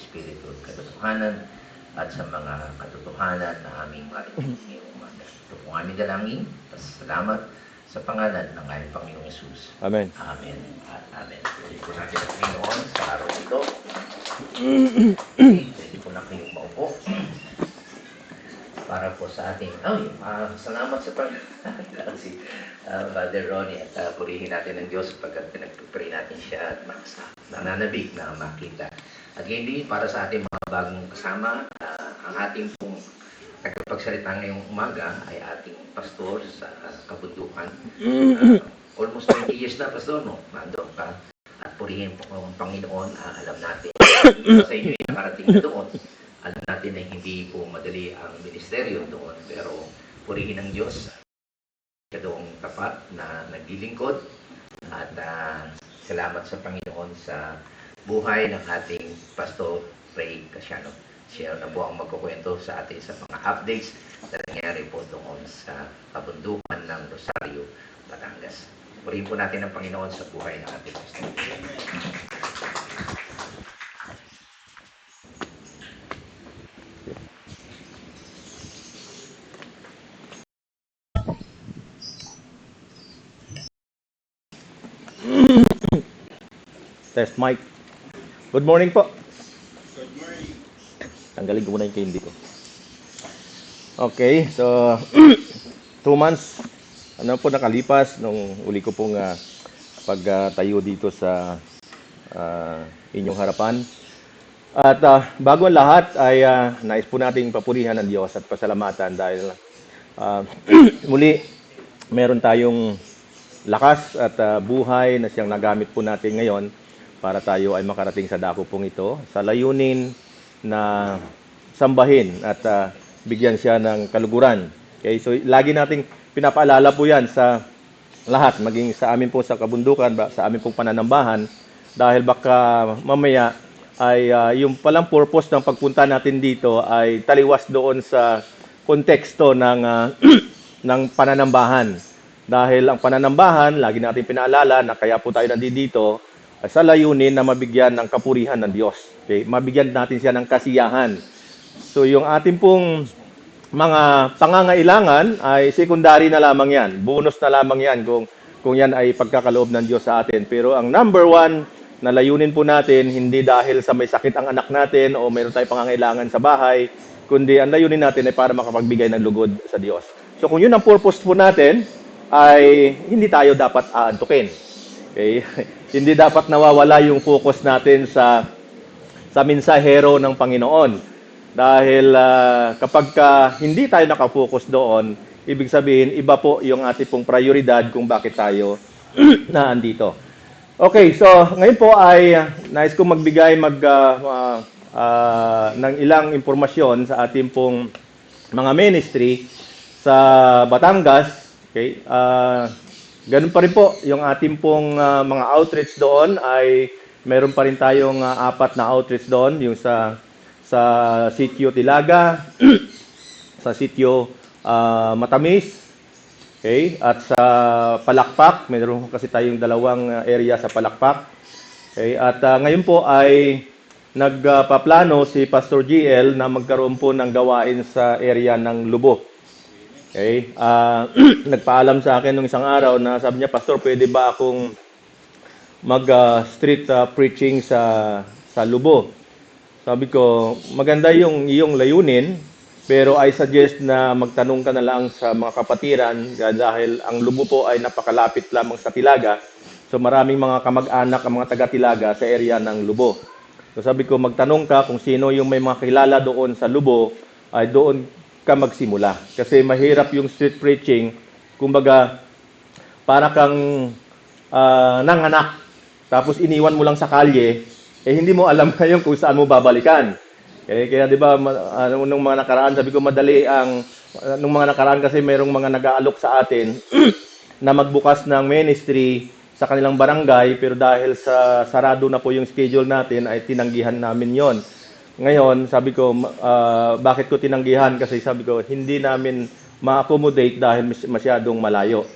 Espiritu at katotohanan at sa mga katotohanan na aming marinig ngayong umaga. Ito po aming dalangin. Salamat sa pangalan ng aming Panginoong Yesus. Amen. Amen at amen. Pwede po natin ang Panginoon sa araw ito. Pwede po na kayong maupo. Para po sa ating, salamat sa pag si Brother Ronnie at purihin natin ng Diyos pagkat pinagpipray natin siya at nananabik na makita. At hindi para sa ating mga bagong kasama, ang ating pong nagpagsalita ngayong umaga ay ating pastor sa kabundukan. Almost 20 years na, pastor, no? Nandun ka. At purihin po ang Panginoon, alam natin. Sa inyo yung nakarating na doon. Alam natin na hindi po madali ang ministeryo doon, pero purihin ng Diyos sa doong tapat na naglilingkod at salamat sa Panginoon sa buhay ng ating Pastor Ray Casiano. Siya na po ang magkukwento sa atin sa mga updates na nangyari po doon sa kabundukan ng Rosario, Batangas. Purihin po natin ang Panginoon sa buhay ng ating Pastor. Test mic. Good morning po. Good morning. Tanggalin ko muna yung candy ko. Okay, so 2 months po nakalipas nung uli ko pong pagtayo dito sa inyong harapan. At bago ang lahat ay nais po nating papurihan ng Diyos at pasalamatan dahil muli meron tayong lakas at buhay na siyang nagamit po natin ngayon para tayo ay makarating sa dako pong ito sa layunin na sambahin at bigyan siya ng kaluguran. Okay, so lagi nating pinapaalala po yan sa lahat, maging sa amin po sa kabundukan, sa amin pong pananambahan, dahil baka mamaya ay yung palang purpose ng pagpunta natin dito ay taliwas doon sa konteksto ng ng pananambahan. Dahil ang pananambahan, lagi natin pinaalala na kaya po tayo nandito sa layunin na mabigyan ng kapurihan ng Diyos. Okay? Mabigyan natin siya ng kasiyahan. So yung ating pong mga pangangailangan ay secondary na lamang yan. Bonus na lamang yan kung yan ay pagkakaloob ng Diyos sa atin. Pero ang number one na layunin po natin, hindi dahil sa may sakit ang anak natin o mayroon tayong pangangailangan sa bahay, kundi ang layunin natin ay para makapagbigay ng lugod sa Diyos. So kung yun ang purpose po natin, ay hindi tayo dapat aantukin. Okay? Hindi dapat nawawala yung focus natin sa mensahero ng Panginoon. Dahil kapag hindi tayo nakafocus doon, ibig sabihin, iba po yung ating pong prioridad kung bakit tayo naandito. Okay, so ngayon po ay nais kong magbigay ng ilang impormasyon sa ating pong mga ministry sa Batangas. Okay, ganun pa rin po, yung ating pong mga outreach doon ay meron pa rin tayong 4 na outreach doon, yung sa Sitio Tilaga, sa Sitio Matamis, okay, at sa Palakpak, meron kasi tayong 2 area sa Palakpak. Okay, at ngayon po ay nagpaplano si Pastor GL na magkaroon po ng gawain sa area ng Lubo. Okay, nagpaalam sa akin nung isang araw na sabi niya, Pastor, pwede ba akong mag-street preaching sa Lubo? Sabi ko, maganda yung iyong layunin, pero I suggest na magtanong ka na lang sa mga kapatiran dahil ang Lubo po ay napakalapit lamang sa Tilaga. So maraming mga kamag-anak ang mga taga-Tilaga sa area ng Lubo. So sabi ko, magtanong ka kung sino yung may mga kilala doon sa Lubo, ay doon ka magsimula. Kasi mahirap yung street preaching, kumbaga, para kang nanganak, tapos iniwan mo lang sa kalye, hindi mo alam ngayon kung saan mo babalikan. Okay? Kaya di ba, nung mga nakaraan, sabi ko madali nung mga nakaraan kasi mayroong mga nag-aalok sa atin na magbukas ng ministry sa kanilang barangay, pero dahil sa sarado na po yung schedule natin, ay tinanggihan namin yon. Ngayon, sabi ko, bakit ko tinanggihan? Kasi sabi ko, hindi namin ma-accommodate dahil masyadong malayo.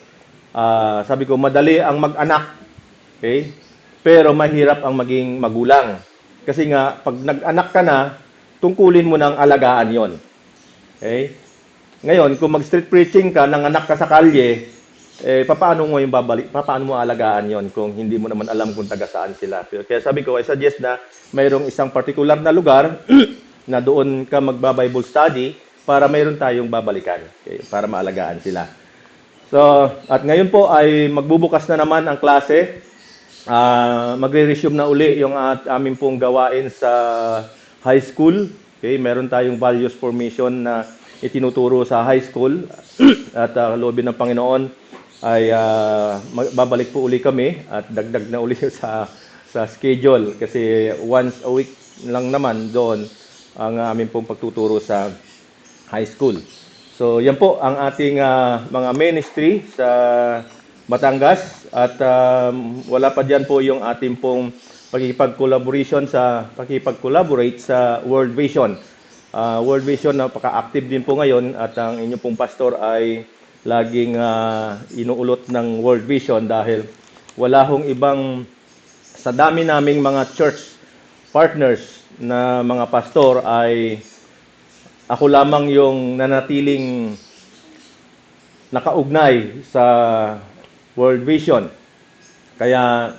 Sabi ko, madali ang mag-anak. Okay? Pero mahirap ang maging magulang. Kasi nga, pag nag-anak ka na, tungkulin mo ng alagaan yon. Okay? Ngayon, kung mag-street preaching ka, nanganak ka sa kalye, paano mo yung babalik, paano mo alagaan yon kung hindi mo naman alam kung taga saan sila. Kaya sabi ko, I suggest na mayroong isang particular na lugar na doon ka magba-Bible study para mayroon tayong babalikan, okay, para maalagaan sila. So, at ngayon po ay magbubukas na naman ang klase. Magre-resume na uli yung aming pong gawain sa high school. Okay, meron tayong values formation na itinuturo sa high school at loobin ng Panginoon ay babalik po uli kami at dagdag na uli sa schedule kasi once a week lang naman doon ang aming pong pagtuturo sa high school. So, yan po ang ating mga ministry sa Batangas at wala pa diyan po yung ating pong pakikipag-collaborate sa World Vision. World Vision napaka-active din po ngayon at ang inyong pong pastor ay laging inuulot ng World Vision dahil wala hong ibang sa dami naming mga church partners na mga pastor ay ako lamang yung nanatiling nakaugnay sa World Vision. Kaya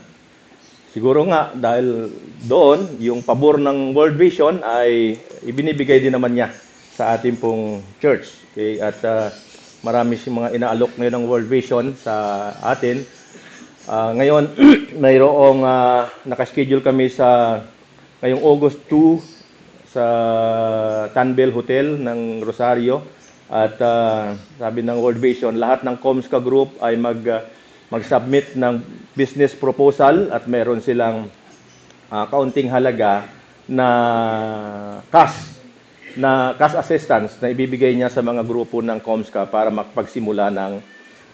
siguro nga dahil doon yung pabor ng World Vision ay ibinibigay din naman niya sa ating pong church. Okay? At marami siyang mga inaalok ngayon ng World Vision sa atin. Ngayon, mayroong nakaschedule kami sa ngayong August 2 sa Tanbel Hotel ng Rosario. At sabi ng World Vision, lahat ng Comsca Group ay mag-submit ng business proposal at meron silang kaunting halaga na cash assistance na ibibigay niya sa mga grupo ng Comsca para makapagsimula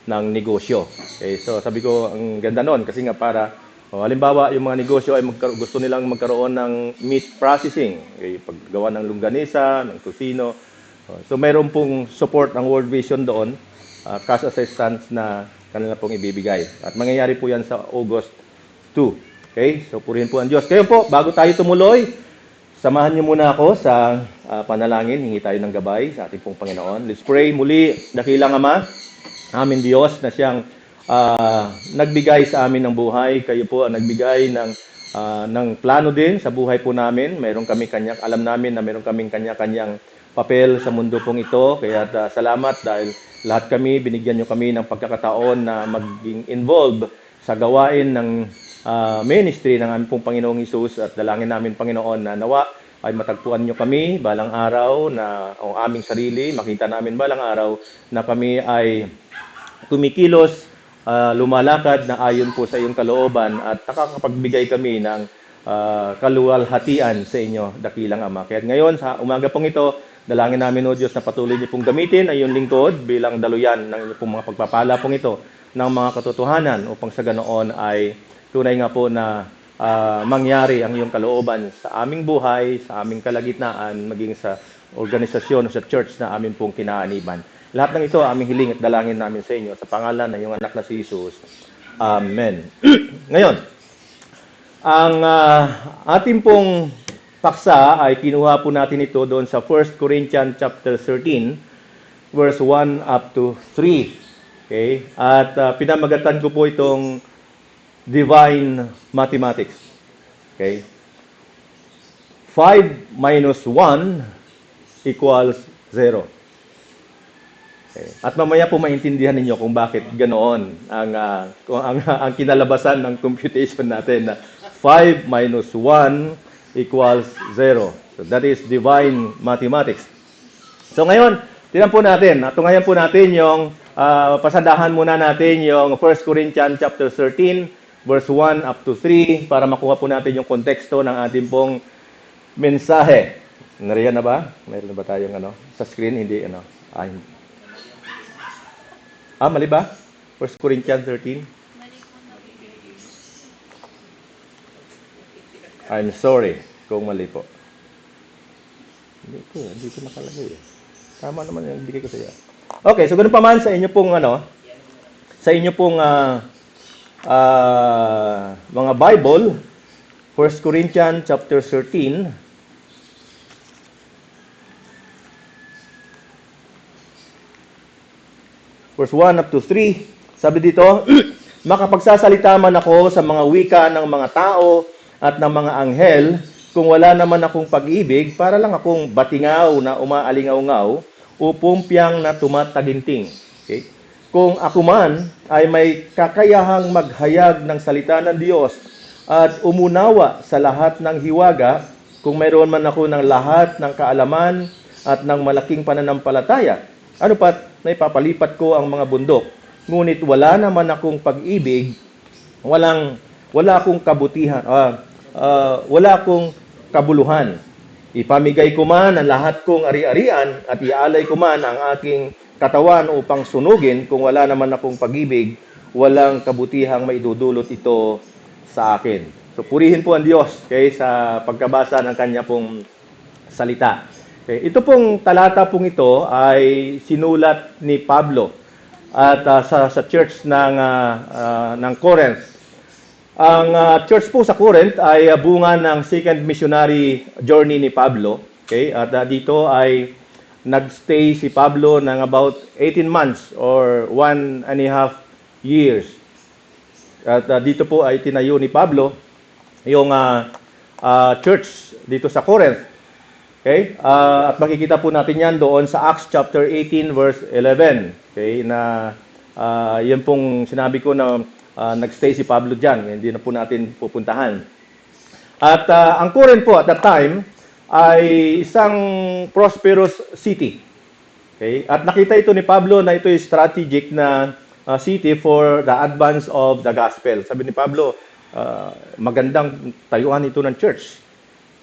ng negosyo. Okay, so sabi ko, ang ganda nun kasi nga para, halimbawa, yung mga negosyo ay gusto nilang magkaroon ng meat processing, okay, paggawa ng longganisa, ng tocino. So mayroon pong support ng World Vision doon, cash assistance na kanila pong ibibigay. At mangyayari po yan sa August 2. Okay, so purihin po ang Diyos. Kayo po, bago tayo tumuloy, samahan niyo muna ako sa panalangin, hingi tayo ng gabay sa ating pong Panginoon. Let's pray muli, dakilang Ama, aming Diyos na siyang nagbigay sa amin ng buhay. Kayo po ang nagbigay ng plano din sa buhay po namin. Mayroon kami alam namin na mayroon kaming kanya-kanyang papel sa mundo pong ito. Kaya salamat dahil lahat kami, binigyan nyo kami ng pagkakataon na maging involved sa gawain ng ministry ng aming pong Panginoong Hesus at dalangin namin, Panginoon, na nawa ay matagpuan nyo kami balang araw na ang aming sarili, makita namin balang araw na kami ay kumikilos, lumalakad na ayon po sa iyong kalooban at nakakapagbigay kami ng kaluwalhatian sa inyo, dakilang Ama. Kaya ngayon, sa umaga pong ito, dalangin namin, O Diyos, na patuloy niyo pong gamitin ay iyong lingkod bilang daluyan ng iyong pong mga pagpapala pong ito ng mga katotohanan upang sa ganoon ay tunay nga po na mangyari ang iyong kalooban sa aming buhay, sa aming kalagitnaan, maging sa organisasyon o sa church na aming pong kinaaniban. Lahat ng ito, aming hiling at dalangin namin sa inyo sa pangalan ng iyong anak na si Jesus. Amen. Ngayon, ang ating pong paksa ay kinuha po natin ito doon sa 1 Corinthians chapter 13, verse 1 up to 3. Okay? At pinamagatan ko po itong divine mathematics. Okay? 5 minus 1 equals 0. Okay. At mamaya po maintindihan ninyo kung bakit ganoon ang kinalabasan ng computation natin na 5 minus 1 equals 0. So that is divine mathematics. So ngayon, tingnan po natin. Tungayan po natin yung pasadahan muna natin yung 1 Corinthians chapter 13 verse 1 up to 3 para makuha po natin yung konteksto ng ating pong mensahe. Nariyan na ba? Mayroon na ba tayong sa screen? Hindi, mali ba? 1 Corinthians 13? I'm sorry kung mali po. Hindi ko nakalagay eh. Tama naman yung bigay ko sa iyo. Okay, so ganun pa man sa inyo pong sa inyo pong mga Bible, 1 1 Corinthians chapter 13. Verse 1 up to 3. Sabi dito, makapagsasalita man ako sa mga wika ng mga tao at ng mga anghel, kung wala naman akong pag-ibig, para lang akong batingaw na umaalingaw-ngaw o pumpyang na tumataginting. Okay? Kung ako man ay may kakayahang maghayag ng salita ng Diyos at umunawa sa lahat ng hiwaga, kung mayroon man ako ng lahat ng kaalaman at ng malaking pananampalataya, ano pat, naipapalipat ko ang mga bundok. Ngunit wala naman akong pag-ibig, wala akong kabutihan, wala akong kabuluhan. Ipamigay ko man ang lahat kong ari-arian at ialay ko man ang aking katawan upang sunugin, kung wala naman akong pag-ibig, walang kabutihang maidudulot ito sa akin. So purihin po ang Diyos sa pagkabasa ng kanya pong salita. Okay. Ito pong talata pong ito ay sinulat ni Pablo at sa church ng Corinth. Ang church po sa Corinth ay bunga ng second missionary journey ni Pablo. Okay? At dito ay nagstay si Pablo ng about 18 months or 1.5 years. At dito po ay tinayo ni Pablo yung church dito sa Corinth. Okay? At makikita po natin yan doon sa Acts chapter 18 verse 11. Okay? Na yan pong sinabi ko na nagstay si Pablo diyan. Hindi na po natin pupuntahan. At ang Corinth po at that time ay isang prosperous city. Okay? At nakita ito ni Pablo na ito ay strategic na city for the advance of the gospel. Sabi ni Pablo, magandang tayuan ito ng church.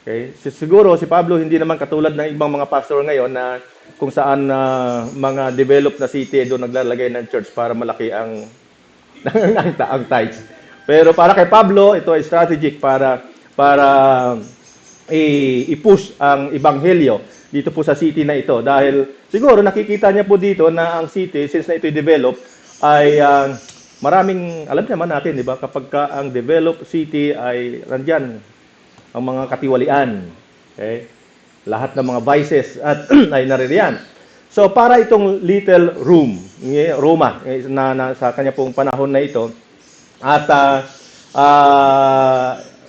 Okay? Siguro si Pablo hindi naman katulad ng ibang mga pastor ngayon na kung saan mga developed na city doon naglalagay ng church para malaki ang ang tithes. Pero para kay Pablo, ito ay strategic para i-push ang ebanghelyo dito po sa city na ito. Dahil siguro nakikita niya po dito na ang city, since na ito i-develop, ay maraming, alam naman natin, di ba? Kapag ang developed city ay nandyan, ang mga katiwalian, okay? Lahat ng mga vices at ay naririyan. So para itong little Roma na sa kanya pong panahon na ito, at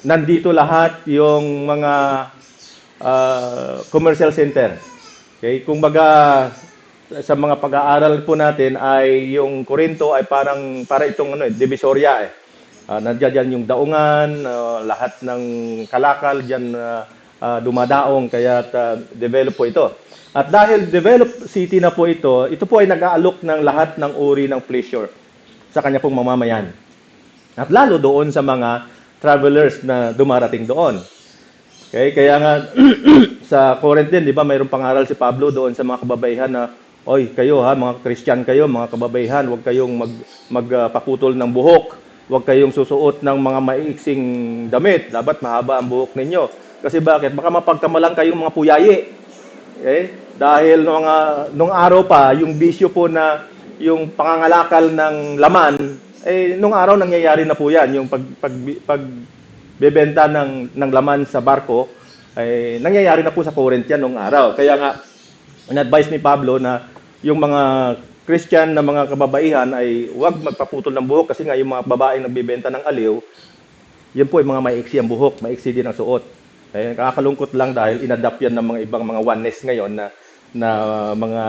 nandito lahat yung mga commercial center. Okay? Kung baga sa mga pag-aaral po natin ay yung Corinto ay para itong divisoria eh. Nandiyan yung daungan, lahat ng kalakal diyan dumadaong, kaya develop po ito. At dahil developed city na po ito po ay nag-aalok ng lahat ng uri ng pleasure sa kanya pong mamamayan. At lalo doon sa mga travelers na dumarating doon. Okay, kaya nga sa Corinth din, di ba, mayroong pangaral si Pablo doon sa mga kababaihan na, oy, kayo ha, mga Christian kayo, mga kababaihan, huwag kayong magpaputol ng buhok. Huwag kayong susuot ng mga maiiksing damit. Dapat mahaba ang buhok ninyo. Kasi bakit? Baka mapagkamalang kayong mga puyayi. Okay? Dahil nung araw pa, yung bisyo po na yung pangangalakal ng laman, nung araw nangyayari na po yan. Yung pagbebenta ng laman sa barko, nangyayari na po sa Corinth yan nung araw. Kaya nga, in-advise ni Pablo na yung mga Christian na mga kababaihan ay huwag magpaputol ng buhok kasi nga yung mga babaeng nagbebenta ng aliw, yun po ay mga maiksi ang buhok, maiksi din ang suot. Nakakalungkot lang dahil inadapt yan ng mga ibang mga oneness ngayon na mga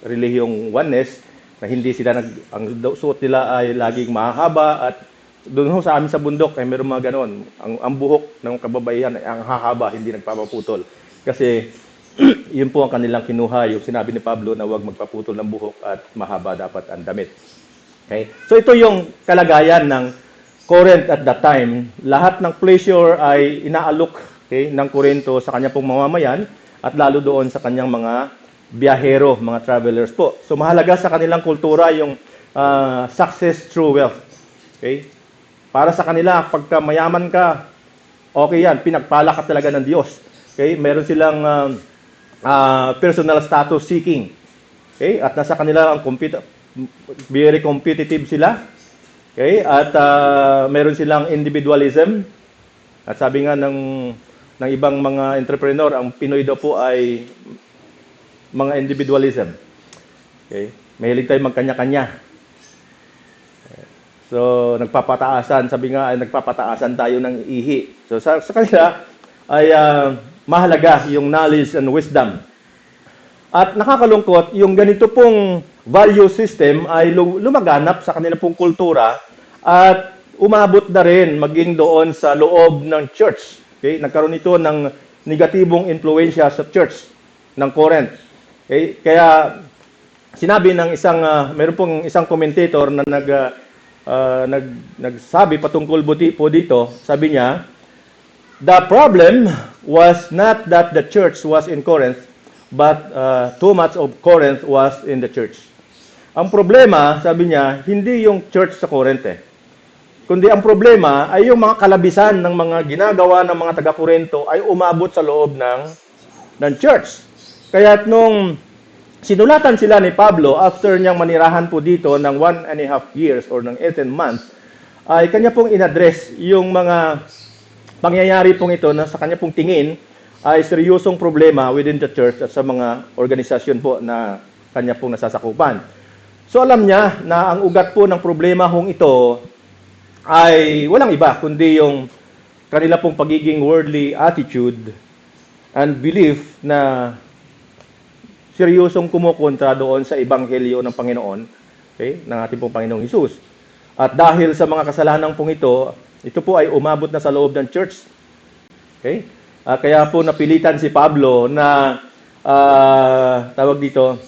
relihiyong oneness na hindi sila ang suot nila ay laging mahahaba at doon sa amin sa bundok ay meron mga ganon. Ang buhok ng kababaihan ay ang hahaba, hindi nagpapaputol. Kasi yun po ang kanilang kinuha, yung sinabi ni Pablo na huwag magpaputol ng buhok at mahaba dapat ang damit. Okay? So ito yung kalagayan ng Corinth at that time. Lahat ng pleasure ay inaalok ng Corinto sa kanya pong mamamayan at lalo doon sa kanyang mga biyahero, mga travelers po. So mahalaga sa kanilang kultura yung success through wealth. Okay? Para sa kanila, pagka mayaman ka, okay yan, pinagpala ka talaga ng Diyos. Okay? Meron silang personal status seeking. Okay? At nasa kanila ang very competitive sila. Okay? At meron silang individualism. At sabi nga ng ibang mga entrepreneur, ang Pinoy daw po ay mga individualism. Okay? Mahilig tayo magkanya-kanya. So, nagpapataasan, sabi nga ay nagpapataasan tayo ng ihi. So, sa kanila ay mahalaga yung knowledge and wisdom. At nakakalungkot, yung ganito pong value system ay lumaganap sa kanila pong kultura at umabot na rin maging doon sa loob ng church. Okay? Nagkaroon ito ng negatibong influensya sa church ng Corinth. Okay? Kaya sinabi ng meron pong isang commentator na nagsabi patungkol po dito, sabi niya, the problem was not that the church was in Corinth, but too much of Corinth was in the church. Ang problema, sabi niya, hindi yung church sa Corinth kundi ang problema ay yung mga kalabisan ng mga ginagawa ng mga taga-Corinto ay umabot sa loob ng church. Kaya nung sinulatan sila ni Pablo after niyang manirahan po dito ng 1.5 years or ng 18 months, ay kanya pong inaddress yung mga pangyayari pong ito na sa kanya pong tingin ay seryosong problema within the church at sa mga organisasyon po na kanya pong nasasakupan. So alam niya na ang ugat po ng problema hong ito ay walang iba kundi yung kanila pong pagiging worldly attitude and belief na seryosong kumukontra doon sa ebanghelyo ng Panginoon, okay, ng ating pong Panginoong Hesus. At dahil sa mga kasalanan pong ito po ay umabot na sa loob ng church. Okay? Kaya po napilitan si Pablo na tawag dito,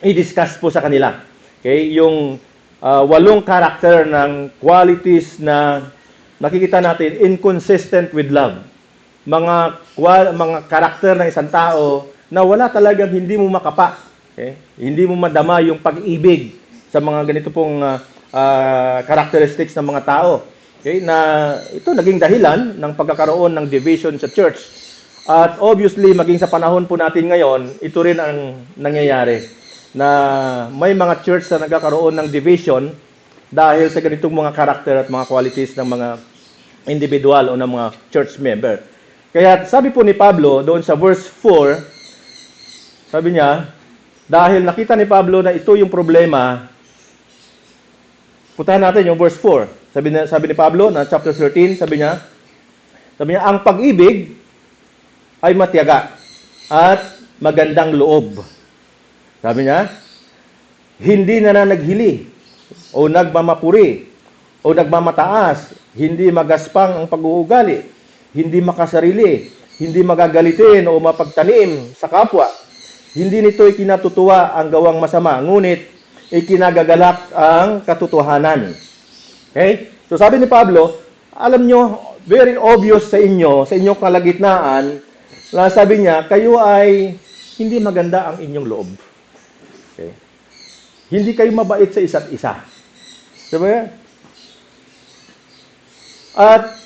i-discuss po sa kanila. Okay? Yung 8 karakter ng qualities na nakikita natin inconsistent with love. Mga karakter ng isang tao na wala talagang hindi mo makapa. Okay? Hindi mo madama yung pag-ibig sa mga ganito pong characteristics ng mga tao. Okay? Na ito naging dahilan ng pagkakaroon ng division sa church. At obviously, maging sa panahon po natin ngayon, ito rin ang nangyayari. Na may mga church na nagkakaroon ng division dahil sa ganitong mga karakter at mga qualities ng mga individual o ng mga church member. Kaya sabi po ni Pablo doon sa verse 4, sabi niya, dahil nakita ni Pablo na ito yung problema, puntahan natin yung verse 4. Sabi ni Pablo na chapter 13, sabi niya, ang pag-ibig ay matiyaga at magandang loob. Sabi niya, hindi nananaghili o nagmamapuri o nagmamataas, hindi magaspang ang pag-uugali, hindi makasarili, hindi magagalitin o mapagtanim sa kapwa. Hindi nito ikinatutuwa ang gawang masama, ngunit ikinagagalak ang katotohanan. Okay? So sabi ni Pablo, alam nyo, very obvious sa inyong kalagitnaan, na sabi niya, kayo ay hindi maganda ang inyong loob. Okay. Hindi kayo mabait sa isa't isa. Diba? At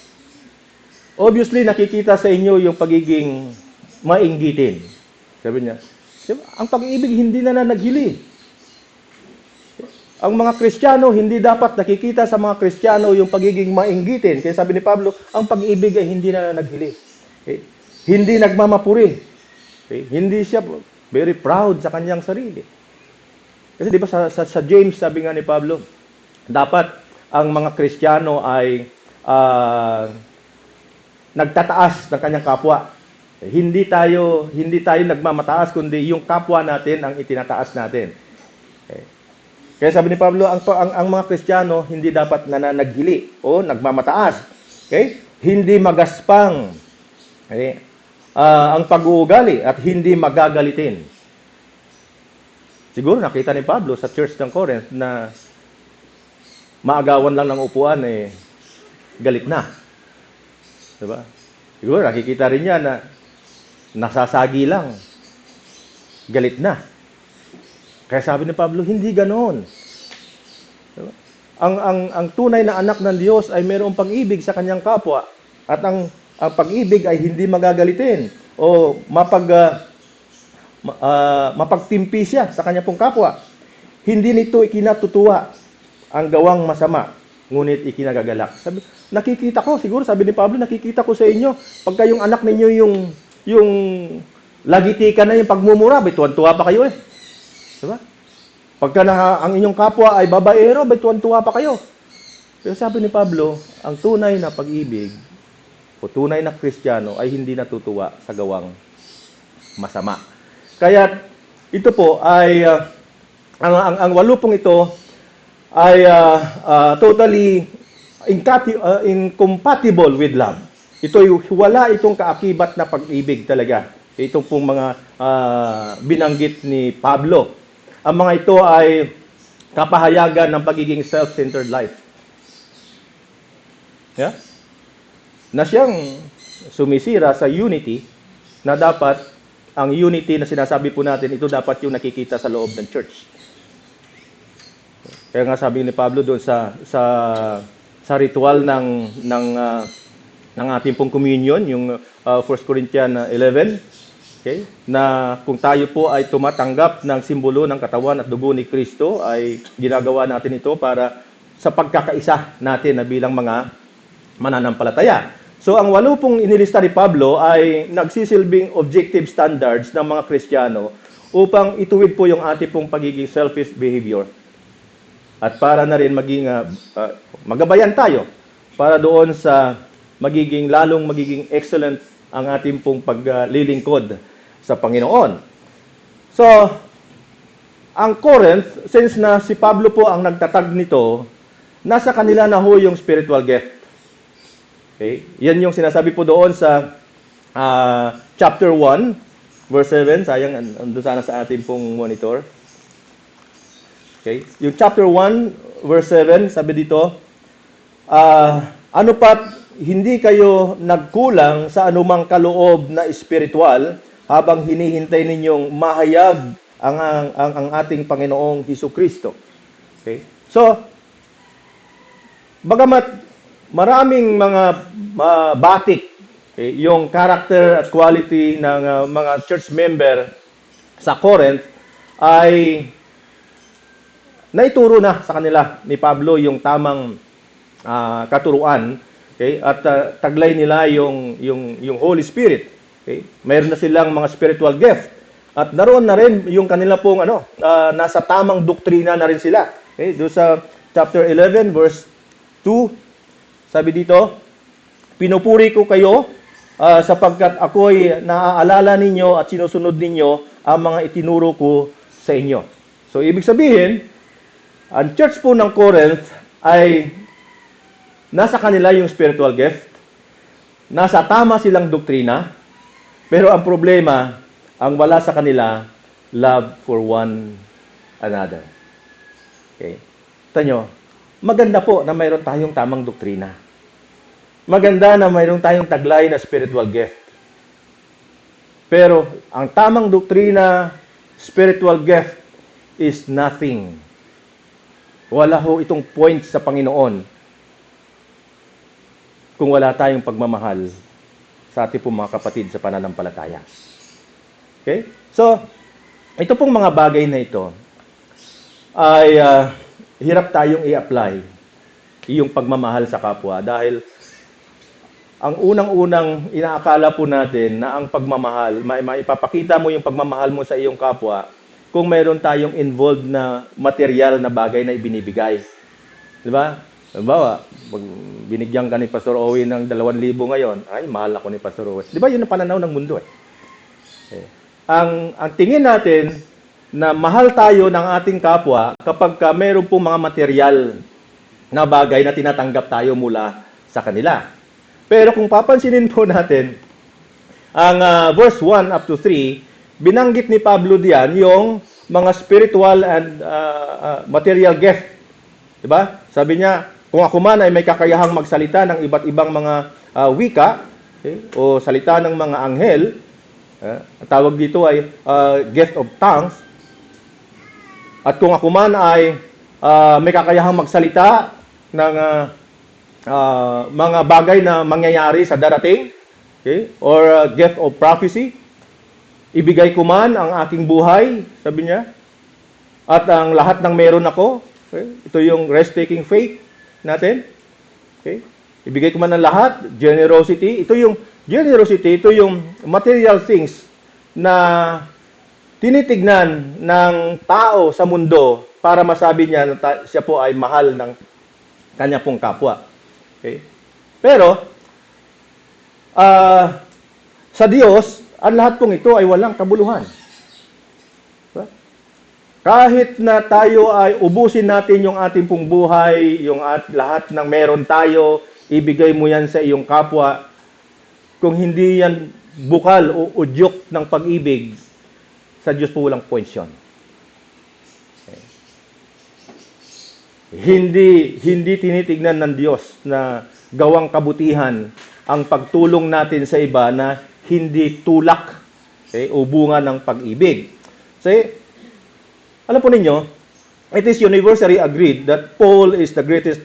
obviously nakikita sa inyo yung pagiging mainggitin. Sabi niya, diba? Ang pag-ibig hindi nananaghili. Ang mga Kristiyano hindi dapat nakikita sa mga Kristiyano yung pagiging mainggitin. Kaya sabi ni Pablo, ang pag-ibig ay hindi nananaghili. Okay? Hindi nagmamapuri. Okay? Hindi siya very proud sa kanyang sarili. Kasi di ba sa James, sabi nga ni Pablo, dapat ang mga Kristiyano ay nagtataas ng kanyang kapwa. Hindi tayo nagmamataas, kundi yung kapwa natin ang itinataas natin. Okay. Kaya sabi ni Pablo, ang mga Kristiyano hindi dapat nananaghili o nagmamataas. Okay? Hindi magaspang. Okay? Ang pag-uugali at hindi magagalitin. Siguro nakita ni Pablo sa church ng Corinth na maagawan lang ng upuan galit na. Diba? Siguro nakikita rin niya na nasasagi lang. Galit na. Kaya sabi ni Pablo, hindi ganoon. Diba? Ang tunay na anak ng Diyos ay mayroong pag-ibig sa kanyang kapwa. At ang pag-ibig ay hindi magagalitin o mapagtimpi siya sa kanya pong kapwa. Hindi nito ikinatutuwa ang gawang masama, ngunit ikinagagalak. Sabi, nakikita ko, siguro sabi ni Pablo, nakikita ko sa inyo, pagka yung anak ninyo yung lagitikan na yung pagmumura, tuwan-tuwa pa kayo eh. Diba? Pagka ang inyong kapwa ay babaero, tuwan-tuwa pa kayo. Pero sabi ni Pablo, ang tunay na pag-ibig o tunay na Kristiyano ay hindi natutuwa sa gawang masama. Kaya ito po ay ang 8 pong ito ay totally incompatible with love. Wala itong kaakibat na pag-ibig talaga. Ito pong mga binanggit ni Pablo. Ang mga ito ay kapahayagan ng pagiging self-centered life. Yeah? Na siyang sumisira sa unity na dapat, ang unity na sinasabi po natin, ito dapat yung nakikita sa loob ng church. Kaya nga sabi ni Pablo doon sa ritual ng ating pong communion, yung 1 Corinthians 11, okay? Na kung tayo po ay tumatanggap ng simbolo ng katawan at dugo ni Kristo, ay ginagawa natin ito para sa pagkakaisa natin na bilang mga mananampalataya. So ang 8 pong inilista ni Pablo ay nagsisilbing objective standards ng mga Kristiyano upang ituwid po yung ating pong pagiging selfish behavior. At para na rin magabayan tayo para doon sa lalong magiging excellent ang ating pong paglilingkod sa Panginoon. So, ang Corinth, since na si Pablo po ang nagtatag nito, nasa kanila na ho yung spiritual gift. Okay? Yan yung sinasabi po doon sa chapter 1, verse 7. Sayang, ando sana sa ating pong monitor. Okay? Yung chapter 1, verse 7, sabi dito, ano pat, hindi kayo nagkulang sa anumang kaloob na espiritual habang hinihintay ninyong mahayag ang ating Panginoong Hesukristo. Okay? So, bagamat maraming mga batik, okay, yung character at quality ng mga church member sa Corinth ay naituro na sa kanila ni Pablo yung tamang katuruan, okay? At taglay nila yung Holy Spirit. Okay? Mayroon na silang mga spiritual gift. At naroon na rin yung kanila pong nasa tamang doktrina na rin sila. Okay? Doon sa chapter 11 verse 2, sabi dito, pinupuri ko kayo sapagkat ako'y naaalala ninyo at sinusunod ninyo ang mga itinuro ko sa inyo. So ibig sabihin, ang church po ng Corinth ay nasa kanila yung spiritual gift, nasa tama silang doktrina, pero ang problema, ang wala sa kanila, love for one another. Okay? Tanyo, maganda po na mayroon tayong tamang doktrina. Maganda na mayroon tayong taglay na spiritual gift. Pero ang tamang doktrina, spiritual gift, is nothing. Wala ho itong point sa Panginoon kung wala tayong pagmamahal sa ating pong mga kapatid sa pananampalataya. Okay? So, ito pong mga bagay na ito ay hirap tayong i-apply yung pagmamahal sa kapwa dahil ang unang-unang inaakala po natin na ang pagmamahal, maipapakita mo yung pagmamahal mo sa iyong kapwa kung mayroon tayong involved na material na bagay na ibinibigay. Di ba? Halimbawa, pag binigyan ka ni Pastor Owen ng 2,000 ngayon, ay, mahal ako ni Pastor Owen. Di ba, yun ang pananaw ng mundo eh. Ang tingin natin na mahal tayo ng ating kapwa kapag mayroon pong mga material na bagay na tinatanggap tayo mula sa kanila. Pero kung papansinin po natin, ang verse 1 up to 3, binanggit ni Pablo diyan yung mga spiritual and material gift. Diba? Sabi niya, kung ako man ay may kakayahang magsalita ng iba't ibang mga wika, okay, o salita ng mga anghel, tawag dito ay gift of tongues, at kung ako man ay may kakayahang magsalita ng mga bagay na mangyayari sa darating, okay, or gift of prophecy, ibigay ko man ang aking buhay, sabi niya, at ang lahat ng meron ako, okay, ito yung risk-taking faith, natin. Okay? Ibigay ko man ng lahat, generosity. Ito yung generosity, ito yung material things na tinitignan ng tao sa mundo para masabi niya na siya po ay mahal ng kanya pong kapwa. Okay? Pero, sa Diyos, ang lahat pong ito ay walang kabuluhan. Diba? Kahit na tayo ay ubusin natin yung ating pong buhay, yung lahat ng meron tayo, ibigay mo yan sa iyong kapwa, kung hindi yan bukal o udyok ng pag-ibig, sa Diyos po walang points yun. Okay. Hindi tinitignan ng Diyos na gawang kabutihan ang pagtulong natin sa iba na hindi tulak, okay, o bunga ng pag-ibig. Kasi, alam po ninyo, it is universally agreed that Paul is the greatest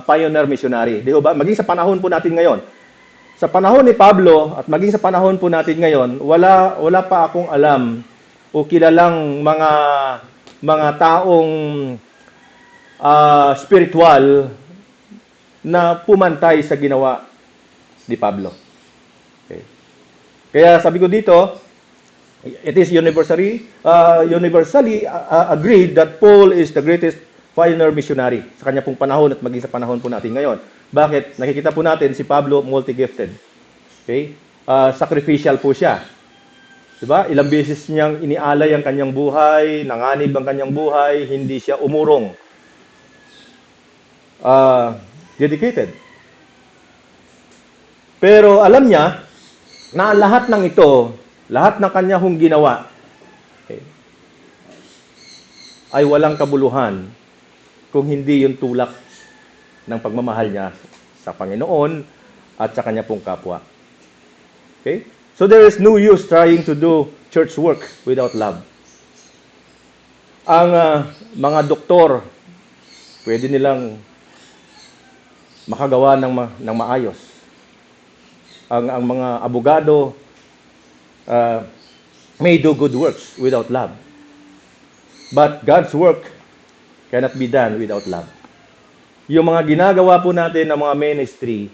pioneer missionary. Di ba? Maging sa panahon po natin ngayon. Sa panahon ni Pablo at maging sa panahon po natin ngayon, wala pa akong alam o kilalang mga taong spiritual na pumantay sa ginawa ni Pablo. Okay. Kaya sabi ko dito, it is universally agreed that Paul is the greatest pioneer missionary sa kanya pong panahon at maging sa panahon po natin ngayon. Bakit? Nakikita po natin si Pablo multi-gifted. Okay? Sacrificial po siya. Diba? Ilang beses niyang inialay ang kanyang buhay, nanganib ang kanyang buhay, hindi siya umurong. Dedicated. Pero alam niya na lahat ng ito, lahat ng kanya hong ginawa, okay, ay walang kabuluhan kung hindi yung tulak ng pagmamahal niya sa Panginoon at sa kanya pong kapwa. Okay? So there is no use trying to do church work without love. Ang mga doktor, pwede nilang makagawa ng maayos. Ang mga abogado may do good works without love. But God's work cannot be done without love. Yung mga ginagawa po natin ng mga ministry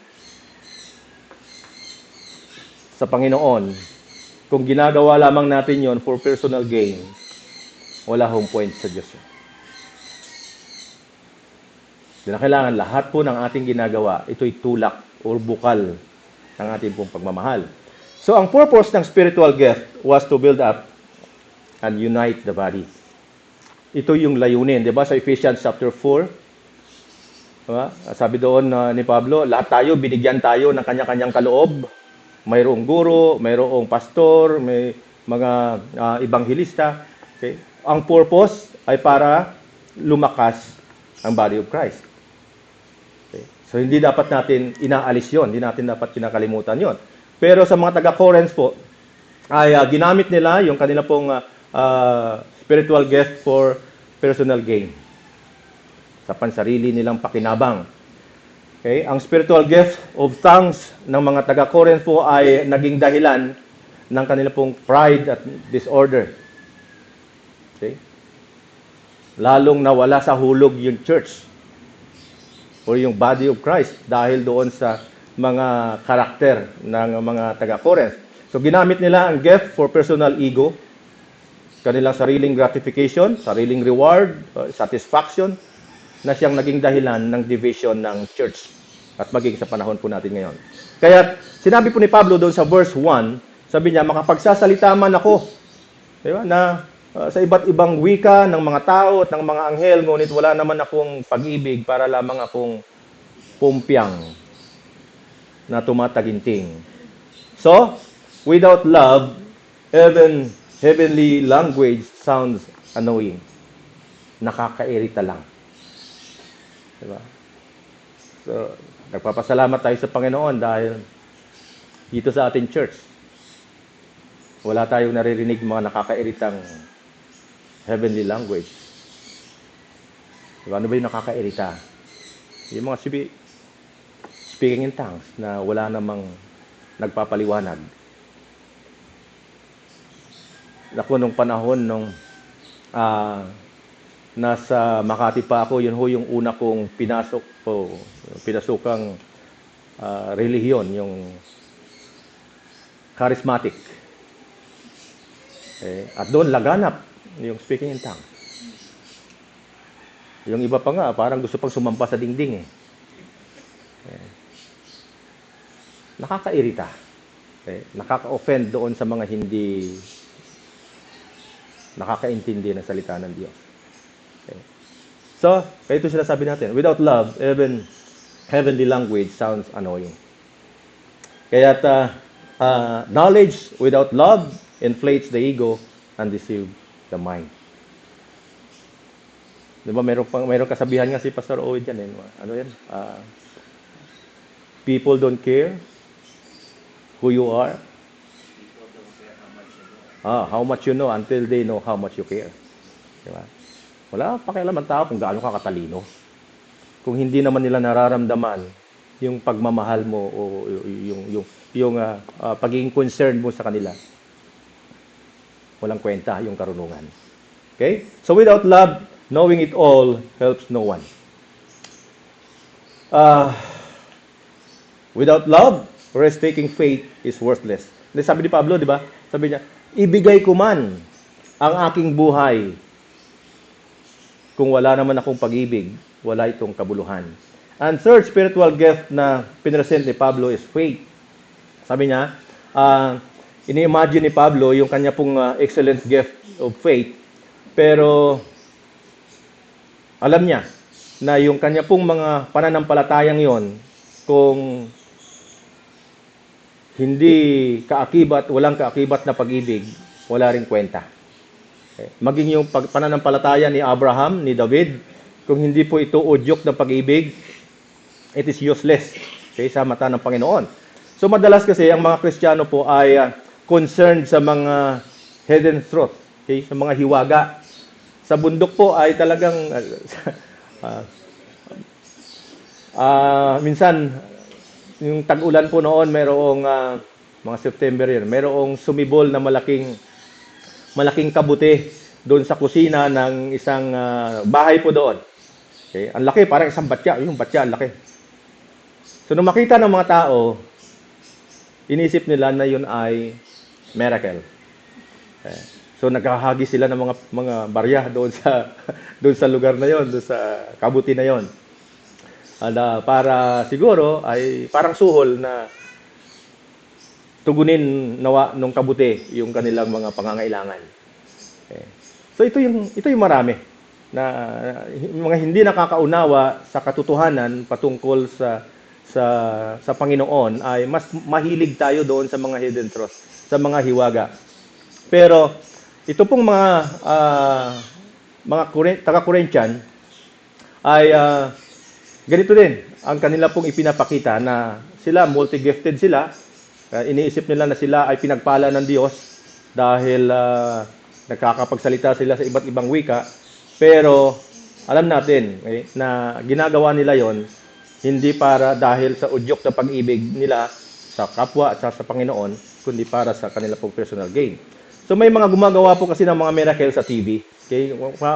sa Panginoon, kung ginagawa lamang natin yon for personal gain, wala hong point sa Diyos. Hindi na kailangan lahat po ng ating ginagawa, ito'y tulak o bukal ng ating pong pagmamahal. So, ang purpose ng spiritual gift was to build up and unite the body. Ito yung layunin, di ba? Sa Ephesians chapter 4, diba? Sabi doon ni Pablo, lahat tayo, binigyan tayo ng kanya-kanyang kaloob. Mayroong guro, mayroong pastor, may mga ebanghilista. Okay? Ang purpose ay para lumakas ang body of Christ. Okay? So, hindi dapat natin inaalis yon, hindi natin dapat kinakalimutan yon. Pero sa mga taga-Corinth po, ay ginamit nila yung kanila pong spiritual gift for personal gain. Sa pansarili nilang pakinabang. Okay? Ang spiritual gift of tongues ng mga taga-Corinth po ay naging dahilan ng kanila pong pride at disorder. Okay? Lalong nawala sa hulog yung church or yung body of Christ dahil doon sa mga karakter ng mga taga-Corinth. So ginamit nila ang gift for personal ego, kanilang sariling gratification, sariling reward, satisfaction, na siyang naging dahilan ng division ng church at maging sa panahon po natin ngayon. Kaya sinabi po ni Pablo doon sa verse 1, sabi niya, makapagsasalita man ako, diba, na sa iba't ibang wika ng mga tao at ng mga anghel, ngunit wala naman akong pag-ibig, para lamang akong pumpyang na tumataginting. So, without love, even heavenly language sounds annoying. Nakakairita lang. Diba? So, nagpapasalamat tayo sa Panginoon dahil dito sa ating church, wala tayong naririnig mga nakakairitang heavenly language. Diba? Ano ba yung nakakairita? Yung mga speaking in tongues na wala namang nagpapaliwanag. Ako nung panahon nung nasa Makati pa ako, yun ho yung una kong pinasukang relihiyon, yung charismatic. At doon laganap yung speaking in tongues. Yung iba pa nga, parang gusto pang sumampa sa dingding Nakakairita. Nakaka-offend doon sa mga hindi nakakaintindi ng salita ng Diyos. So, kaya ito sinasabi natin, without love, even heavenly language sounds annoying. Kaya knowledge without love inflates the ego and deceives the mind. Diba, mayroong kasabihan nga si Pastor Owen dyan. Ano yan? People don't care who you are. People don't care how much you know. How much you know until they know how much you care. Diba? Wala pakialam ang tao kung gaano ka katalino. Kung hindi naman nila nararamdaman yung pagmamahal mo o yung pagiging concerned mo sa kanila. Walang kwenta yung karunungan. Okay? So without love, knowing it all helps no one. Without love, risk-taking faith is worthless. Sabi ni Pablo, di ba? Sabi niya, ibigay ko man ang aking buhay kung wala naman akong pag-ibig, wala itong kabuluhan. And third spiritual gift na pinresent ni Pablo is faith. Sabi niya, ini-imagine ni Pablo yung kanya pong excellent gift of faith, pero alam niya na yung kanya pong mga pananampalatayang yon, kung hindi kaakibat, walang kaakibat na pag-ibig, wala ring kwenta. Maging yung pananampalataya ni Abraham, ni David, kung hindi po ito udyok ng pag-ibig, it is useless sa mata ng Panginoon. So madalas kasi ang mga Kristiyano po ay concerned sa mga hidden truth, sa mga hiwaga. Sa bundok po ay talagang minsan yung tag-ulan po noon, mayroong mga September yun, mayroong sumibol na malaking kabuti doon sa kusina ng isang bahay po doon. Okay? Ang laki, parang isang batya. Yung batya, ang laki. So, nung makita ng mga tao, inisip nila na yun ay miracle. Okay? So, naghahagi sila ng mga barya doon sa lugar na yon, doon sa kabuti na yon. Para siguro ay parang suhol na tugunin nawa nung kabuti yung kanilang mga pangangailangan. Okay. So ito yung marami na mga hindi nakakaunawa sa katotohanan patungkol sa Panginoon ay mas mahilig tayo doon sa mga hidden truths, sa mga hiwaga. Pero ito pong mga taga-Corinthian ay ganito din ang kanila pong ipinapakita na sila multi-gifted sila. Iniisip nila na sila ay pinagpala ng Diyos dahil nagkakapagsalita sila sa iba't ibang wika. Pero alam natin na ginagawa nila yon hindi para dahil sa udyok na pag-ibig nila sa kapwa at sa Panginoon, kundi para sa kanila pong personal gain. So may mga gumagawa po kasi ng mga miracle sa TV. Okay?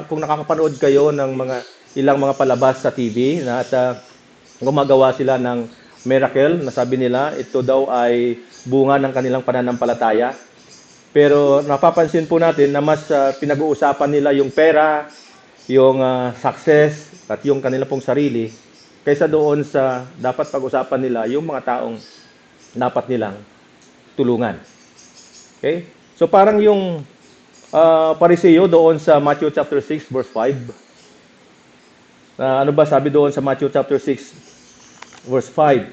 Kung nakakapanood kayo ng ilang mga palabas sa TV na at gumagawa sila ng miracle na sabi nila ito daw ay bunga ng kanilang pananampalataya. Pero napapansin po natin na mas pinag-uusapan nila yung pera, yung success at yung kanila pong sarili kaysa doon sa dapat pag-usapan nila yung mga taong dapat nilang tulungan. Okay? So parang yung Pariseo doon sa Matthew chapter 6 verse 5. Ano ba sabi doon sa Matthew chapter 6 verse 5?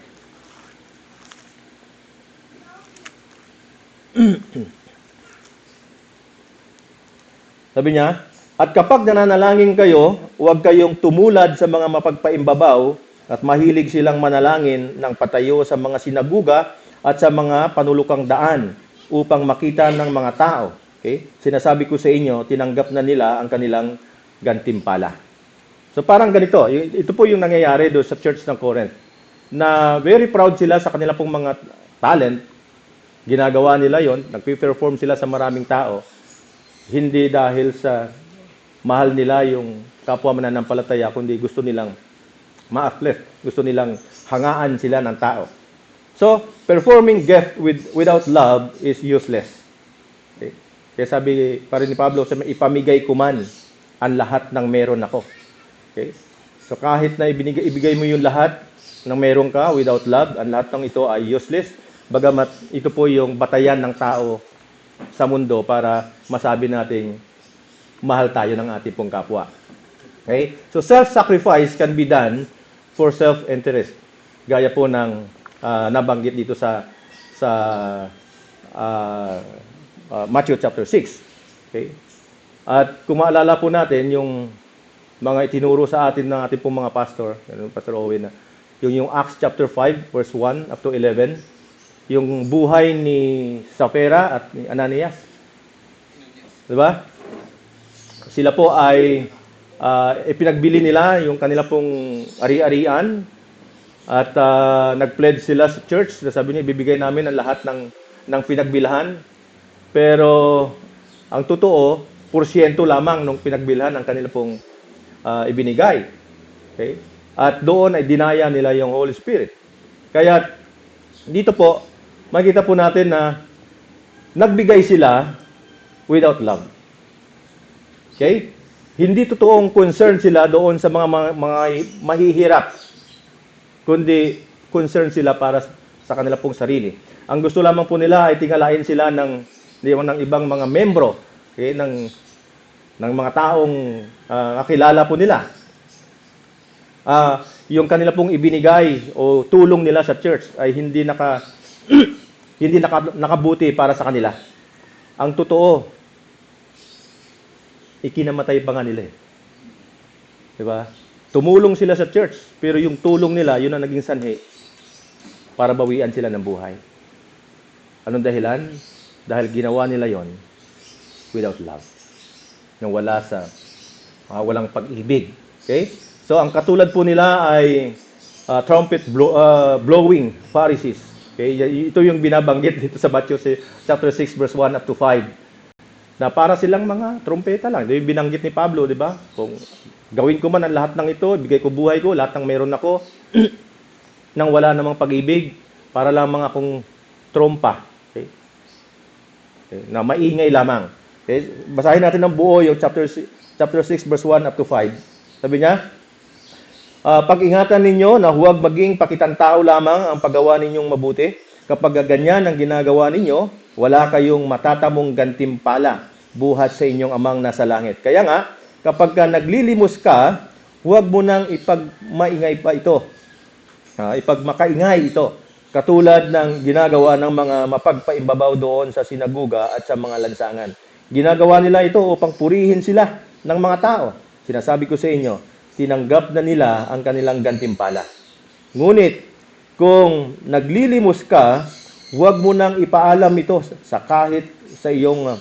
Sabi niya, at kapag nananalangin kayo, huwag kayong tumulad sa mga mapagpaimbabaw at mahilig silang manalangin ng patayo sa mga sinaguga at sa mga panulukang daan upang makita ng mga tao. Okay? Sinasabi ko sa inyo, tinanggap na nila ang kanilang gantimpala. So parang ganito, ito po yung nangyayari doon sa church ng Corinth, na very proud sila sa kanila pong mga talent, ginagawa nila yon, nagpe-perform sila sa maraming tao, hindi dahil sa mahal nila yung kapwa mananampalataya, kundi gusto nilang ma-uplift, gusto nilang hangaan sila ng tao. So, performing gift without love is useless. Okay? Kaya sabi pa rin ni Pablo, ipamigay ko man ang lahat ng meron ako. Okay? So, kahit na ibigay mo yung lahat ng meron ka without love, ang lahat ng ito ay useless. Bagamat ito po yung batayan ng tao sa mundo para masabi nating mahal tayo ng ating pong kapwa. Okay? So, self-sacrifice can be done for self-interest. Gaya po ng nabanggit dito sa Matthew chapter 6. Okay? At kung maalala po natin yung mga itinuro sa atin ng ating pong mga pastor, Pastor Owen, yung Acts chapter 5 verse 1 up to 11, yung buhay ni Sapphira at ni Ananias. 'Di ba? Sila po ay ipinagbili nila yung kanila pong ari-arian at nag-pledge sila sa church. Sabi niya, ibibigay namin ang lahat ng pinagbilhan. Pero ang totoo, porsyento lamang ng pinagbilhan ang kanila pong ibinigay. Okay? At doon ay dinaya nila yung Holy Spirit. Kaya dito po, makita po natin na nagbigay sila without love. Okay? Hindi totoong concern sila doon sa mga mahihirap, kundi concern sila para sa kanila pong sarili. Ang gusto lamang po nila ay tingalain sila ng ibang mga membro, okay, ng mga taong kakilala po nila. Yung kanila pong ibinigay o tulong nila sa church ay hindi nakabuti para sa kanila. Ang totoo, ikinamatay pa nga nila eh. Diba? Tumulong sila sa church, pero yung tulong nila, yun ang naging sanhi para bawian sila ng buhay. Anong dahilan? Dahil ginawa nila yon without love. Nang walang pag-ibig. Okay? So, ang katulad po nila ay trumpet blowing Pharisees. Okay? Ito yung binabanggit dito sa Matthew chapter 6 verse 1 up to 5. Na para silang mga trompeta lang. Ito yung binanggit ni Pablo, di ba? Kung gawin ko man ang lahat ng ito, bigay ko buhay ko, lahat ng meron ako, nang wala namang pag-ibig, para lamang akong trompa. Okay? Okay? Na maingay lamang. Okay? Basahin natin ng buo yung chapter 6 verse 1 up to 5. Sabi niya, pag-ingatan ninyo na huwag maging pakitang-tao lamang ang paggawa ninyong mabuti. Kapag ganyan ang ginagawa ninyo, wala kayong matatamong gantimpala buhat sa inyong amang nasa langit. Kaya nga, kapag naglilimos ka, huwag mo nang ipagmaingay pa ito. Ipagmakaingay ito. Katulad ng ginagawa ng mga mapagpaimbabaw doon sa sinaguga at sa mga lansangan. Ginagawa nila ito upang purihin sila ng mga tao. Sinasabi ko sa inyo, tinanggap na nila ang kanilang gantimpala. Ngunit, kung naglilimos ka, huwag mo nang ipaalam ito sa kahit sa iyong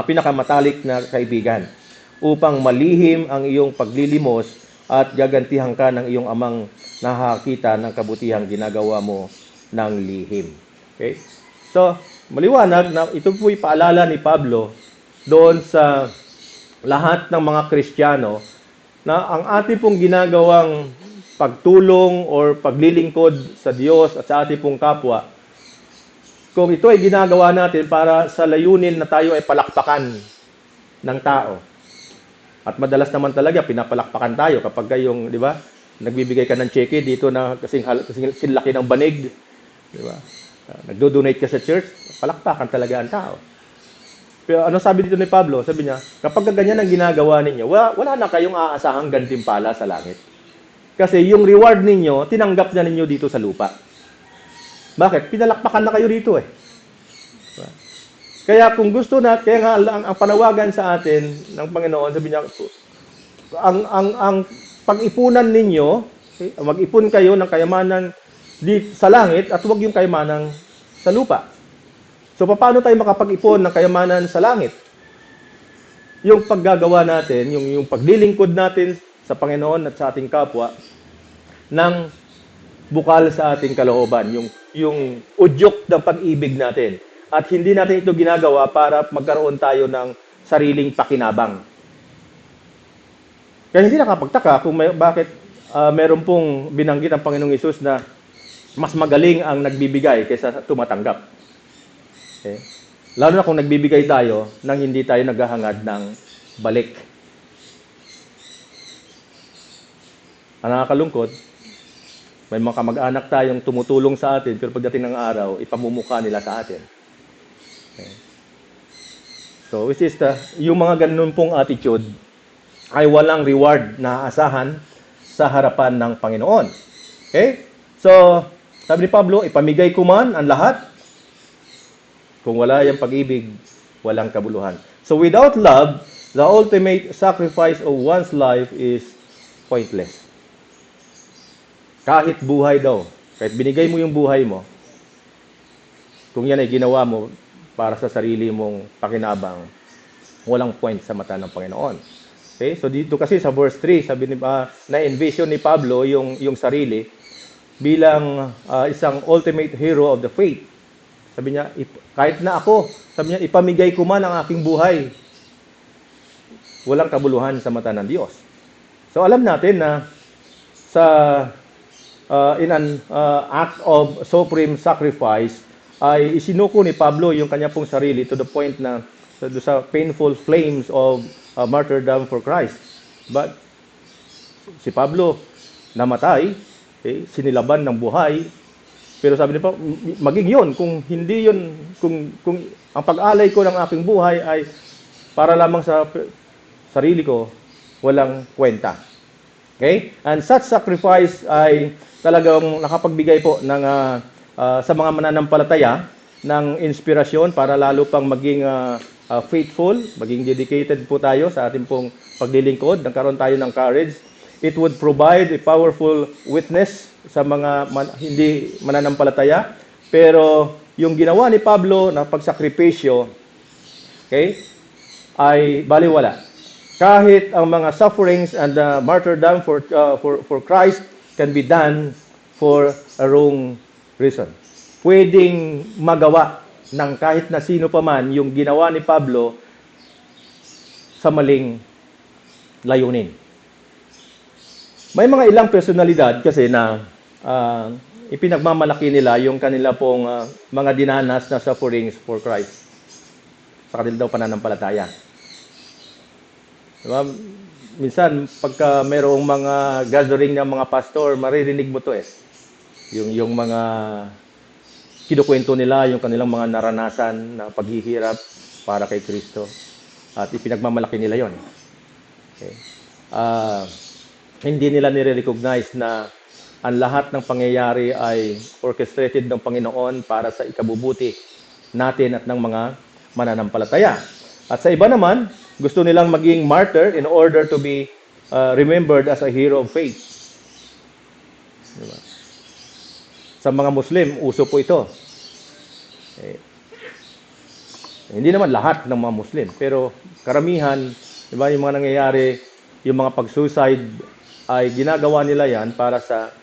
pinakamatalik na kaibigan upang malihim ang iyong paglilimos at gagantihan ka ng iyong amang nakakita ng kabutihang ginagawa mo ng lihim. Okay? So, maliwanag na ito po'y paalala ni Pablo doon sa lahat ng mga Kristiyano na ang ating pong ginagawang pagtulong or paglilingkod sa Diyos at sa ating pong kapwa, kung ito ay ginagawa natin para sa layunin na tayo ay palakpakan ng tao. At madalas naman talaga pinapalakpakan tayo kapag yung, di ba, nagbibigay ka ng cheque dito na kasing laki ng banig, di ba? Nagdo-donate ka sa church, palakpakan talaga ang tao. Pero ano sabi dito ni Pablo? Sabi niya, kapag ganyan ang ginagawa ninyo, wala na kayong aasahang gantimpala sa langit. Kasi yung reward ninyo, tinanggap na ninyo dito sa lupa. Bakit? Pinalakpakan na kayo rito eh. Kaya kung gusto na, kaya nga ang panawagan sa atin ng Panginoon, sabi niya, ang pag-ipunan ninyo, okay, mag-ipon kayo ng kayamanan sa langit at huwag yung kayamanan sa lupa. So, paano tayo makapag-ipon ng kayamanan sa langit? Yung paggagawa natin, yung paglilingkod natin sa Panginoon at sa ating kapwa, ng bukal sa ating kalooban, yung udyok ng pag-ibig natin. At hindi natin ito ginagawa para magkaroon tayo ng sariling pakinabang. Kaya hindi nakapagtaka kung bakit meron pong binanggit ang Panginoong Hesus na mas magaling ang nagbibigay kaysa tumatanggap. Okay? Lalo na kung nagbibigay tayo nang hindi tayo naghahangad ng balik. Ang nakakalungkot, may mga kamag-anak tayong tumutulong sa atin, pero pagdating ng araw, ipamumukha nila sa atin. Okay. So, which is yung mga ganun pong attitude ay walang reward na aasahan sa harapan ng Panginoon. Okay? So, sabi ni Pablo, ipamigay ko man ang lahat. Kung wala yung pag-ibig, walang kabuluhan. So, without love, the ultimate sacrifice of one's life is pointless. Kahit buhay daw, kahit binigay mo yung buhay mo, kung yan ay ginawa mo para sa sarili mong pakinabang, walang point sa mata ng Panginoon. Okay? So dito kasi sa verse 3, sabi ni na-envision ni Pablo yung sarili bilang isang ultimate hero of the faith. Sabi niya, kahit na ako, sabi niya, ipamigay ko man ang aking buhay. Walang kabuluhan sa mata ng Diyos. So alam natin na sa in an act of supreme sacrifice, ay isinuko ni Pablo yung kanya pong sarili to the point na sa painful flames of martyrdom for Christ. But si Pablo namatay, sinilaban ng buhay, pero sabi niya pa, maging yun, kung hindi yun, kung ang pag-alay ko ng aking buhay ay para lamang sa sarili ko, walang kwenta. Okay? And such sacrifice ay talagang nakapagbigay po ng sa mga mananampalataya ng inspirasyon para lalo pang maging faithful, maging dedicated po tayo sa ating pong paglilingkod, nagkaroon tayo ng courage. It would provide a powerful witness sa mga hindi mananampalataya, pero yung ginawa ni Pablo na pagsakripisyo, okay, ay baliwala. Kahit ang mga sufferings and martyrdom for Christ can be done for a wrong reason. Pwedeng magawa ng kahit na sino pa man yung ginawa ni Pablo sa maling layunin. May mga ilang personalidad kasi na ipinagmamalaki nila yung kanila pong mga dinanas na sufferings for Christ sa kanila daw pananampalataya. Diba? Minsan, pagka mayroong mga gathering ng mga pastor, maririnig mo to yung mga kinukwento nila, yung kanilang mga naranasan na paghihirap para kay Kristo. At ipinagmamalaki nila yon. Okay. Hindi nila nire-recognize na ang lahat ng pangyayari ay orchestrated ng Panginoon para sa ikabubuti natin at ng mga mananampalataya. At sa iba naman, gusto nilang maging martyr in order to be remembered as a hero of faith. Diba? Sa mga Muslim, uso po ito. Hindi naman lahat ng mga Muslim, pero karamihan, diba, yung mga nangyayari, yung mga pag-suicide, ay ginagawa nila yan para sa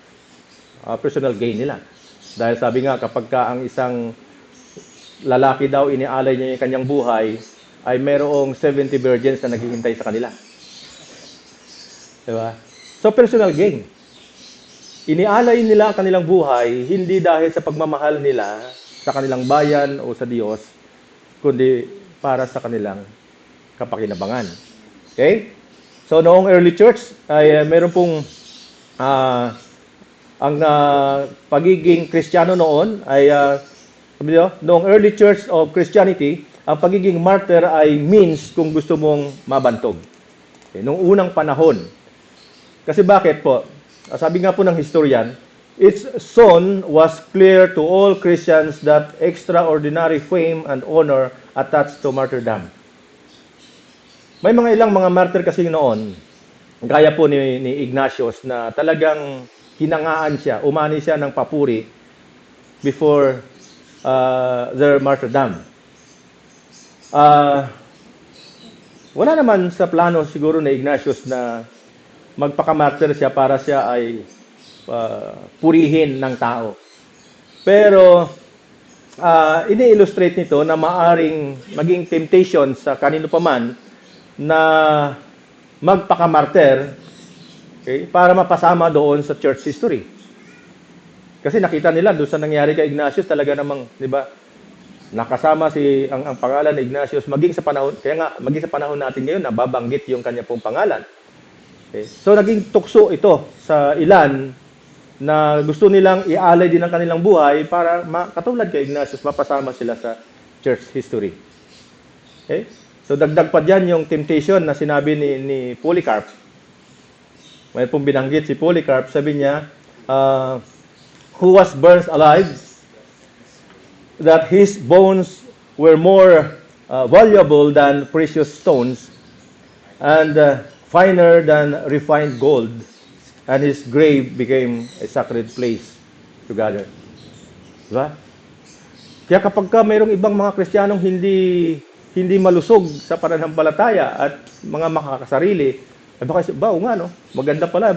personal gain nila. Dahil sabi nga, kapag ka ang isang lalaki daw, inialay niya yung kanyang buhay, ay mayroong 70 virgins na naghihintay sa kanila. Diba? So, personal gain. Inialay nila ang kanilang buhay, hindi dahil sa pagmamahal nila sa kanilang bayan o sa Diyos, kundi para sa kanilang kapakinabangan. Okay? So, noong early church, ay meron pong ang pagiging Kristiyano noon ay noong early church of Christianity, ang pagiging martyr ay means kung gusto mong mabantog. Okay, noong unang panahon. Kasi bakit po? Sabi nga po ng historian, its soon was clear to all Christians that extraordinary fame and honor attached to martyrdom. May mga ilang mga martyr kasi noon, gaya po ni Ignatius, na talagang hinangaan siya, umani siya ng papuri before their martyrdom. Wala naman sa plano siguro na Ignatius na magpakamartyr siya para siya ay purihin ng tao. Pero ini-illustrate nito na maaring maging temptation sa kanino pa man na magpakamarter, okay, para mapasama doon sa church history. Kasi nakita nila doon sa nangyari kay Ignatius talaga namang, 'di ba? Nakasama ang pangalan ni Ignatius maging sa panahon, kaya nga maging sa panahon natin ngayon nababanggit yung kanya pong pangalan. Okay? So naging tukso ito sa ilan na gusto nilang ialay din ang kanilang buhay para katulad kay Ignatius mapasama sila sa church history. Okay? So dagdag pa diyan yung temptation na sinabi ni Polycarp. May pong binanggit si Polycarp, sabi niya, who was burnt alive, that his bones were more valuable than precious stones and finer than refined gold, and his grave became a sacred place together. Diba? Kaya kapag mayroong ibang mga Kristiyanong hindi malusog sa pananampalataya at mga makakasarili, baka nga, no? Maganda pala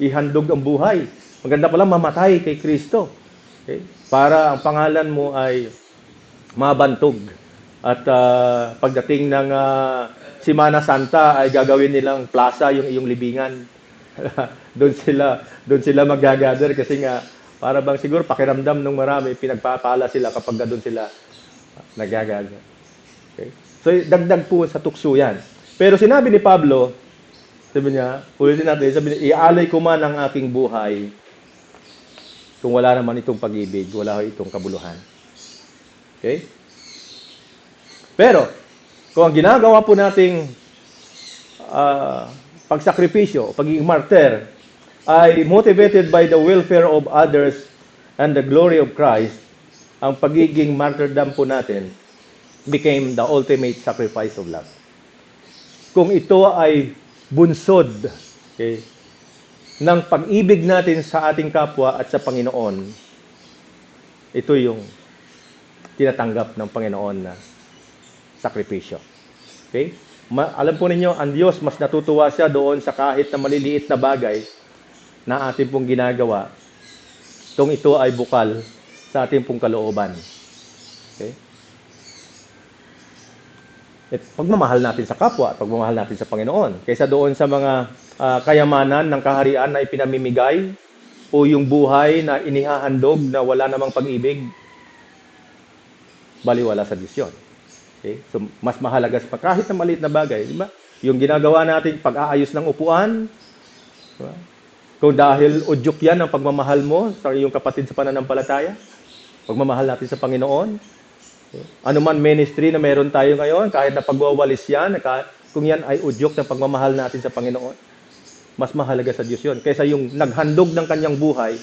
ihandog ang buhay. Maganda pala mamatay kay Kristo. Okay? Para ang pangalan mo ay mabantog. At pagdating ng Semana Santa ay gagawin nilang plaza yung iyong libingan. doon sila mag-gather kasi nga para bang siguro pakiramdam ng marami pinagpapala sila kapag doon sila nag-gather. Okay? So dagdag po sa tukso yan. Pero sinabi ni Pablo, sabi niya, ulitin natin, sabi niya, ialay ko man ang aking buhay kung wala naman itong pag-ibig, wala itong kabuluhan. Okay? Pero, kung ang ginagawa po nating pagsakripisyo, pagiging martyr, ay motivated by the welfare of others and the glory of Christ, ang pagiging martyrdom po natin became the ultimate sacrifice of love. Kung ito ay bunsod, okay, ng pag-ibig natin sa ating kapwa at sa Panginoon, ito yung tinatanggap ng Panginoon na sakripisyo. Okay? Alam po ninyo, ang Diyos mas natutuwa siya doon sa kahit na maliliit na bagay na ating pong ginagawa kung ito ay bukal sa ating pong kalooban. Okay? Pagmamahal natin sa kapwa at pagmamahal natin sa Panginoon. Kaysa doon sa mga kayamanan ng kaharian na ipinamimigay o yung buhay na inihahandog na wala namang pag-ibig, baliwala sa Diyos yun. Okay? So, mas mahalaga sa kahit na maliit na bagay. Diba? Yung ginagawa natin, pag-aayos ng upuan, diba? Kung dahil udyok yan ang pagmamahal mo sa iyong kapatid sa pananampalataya, pagmamahal natin sa Panginoon, ano man ministry na meron tayo ngayon, kahit na pagwawalis yan, kung yan ay udyok ng pagmamahal natin sa Panginoon, mas mahalaga sa Diyos yun. Kaysa yung naghandog ng kanyang buhay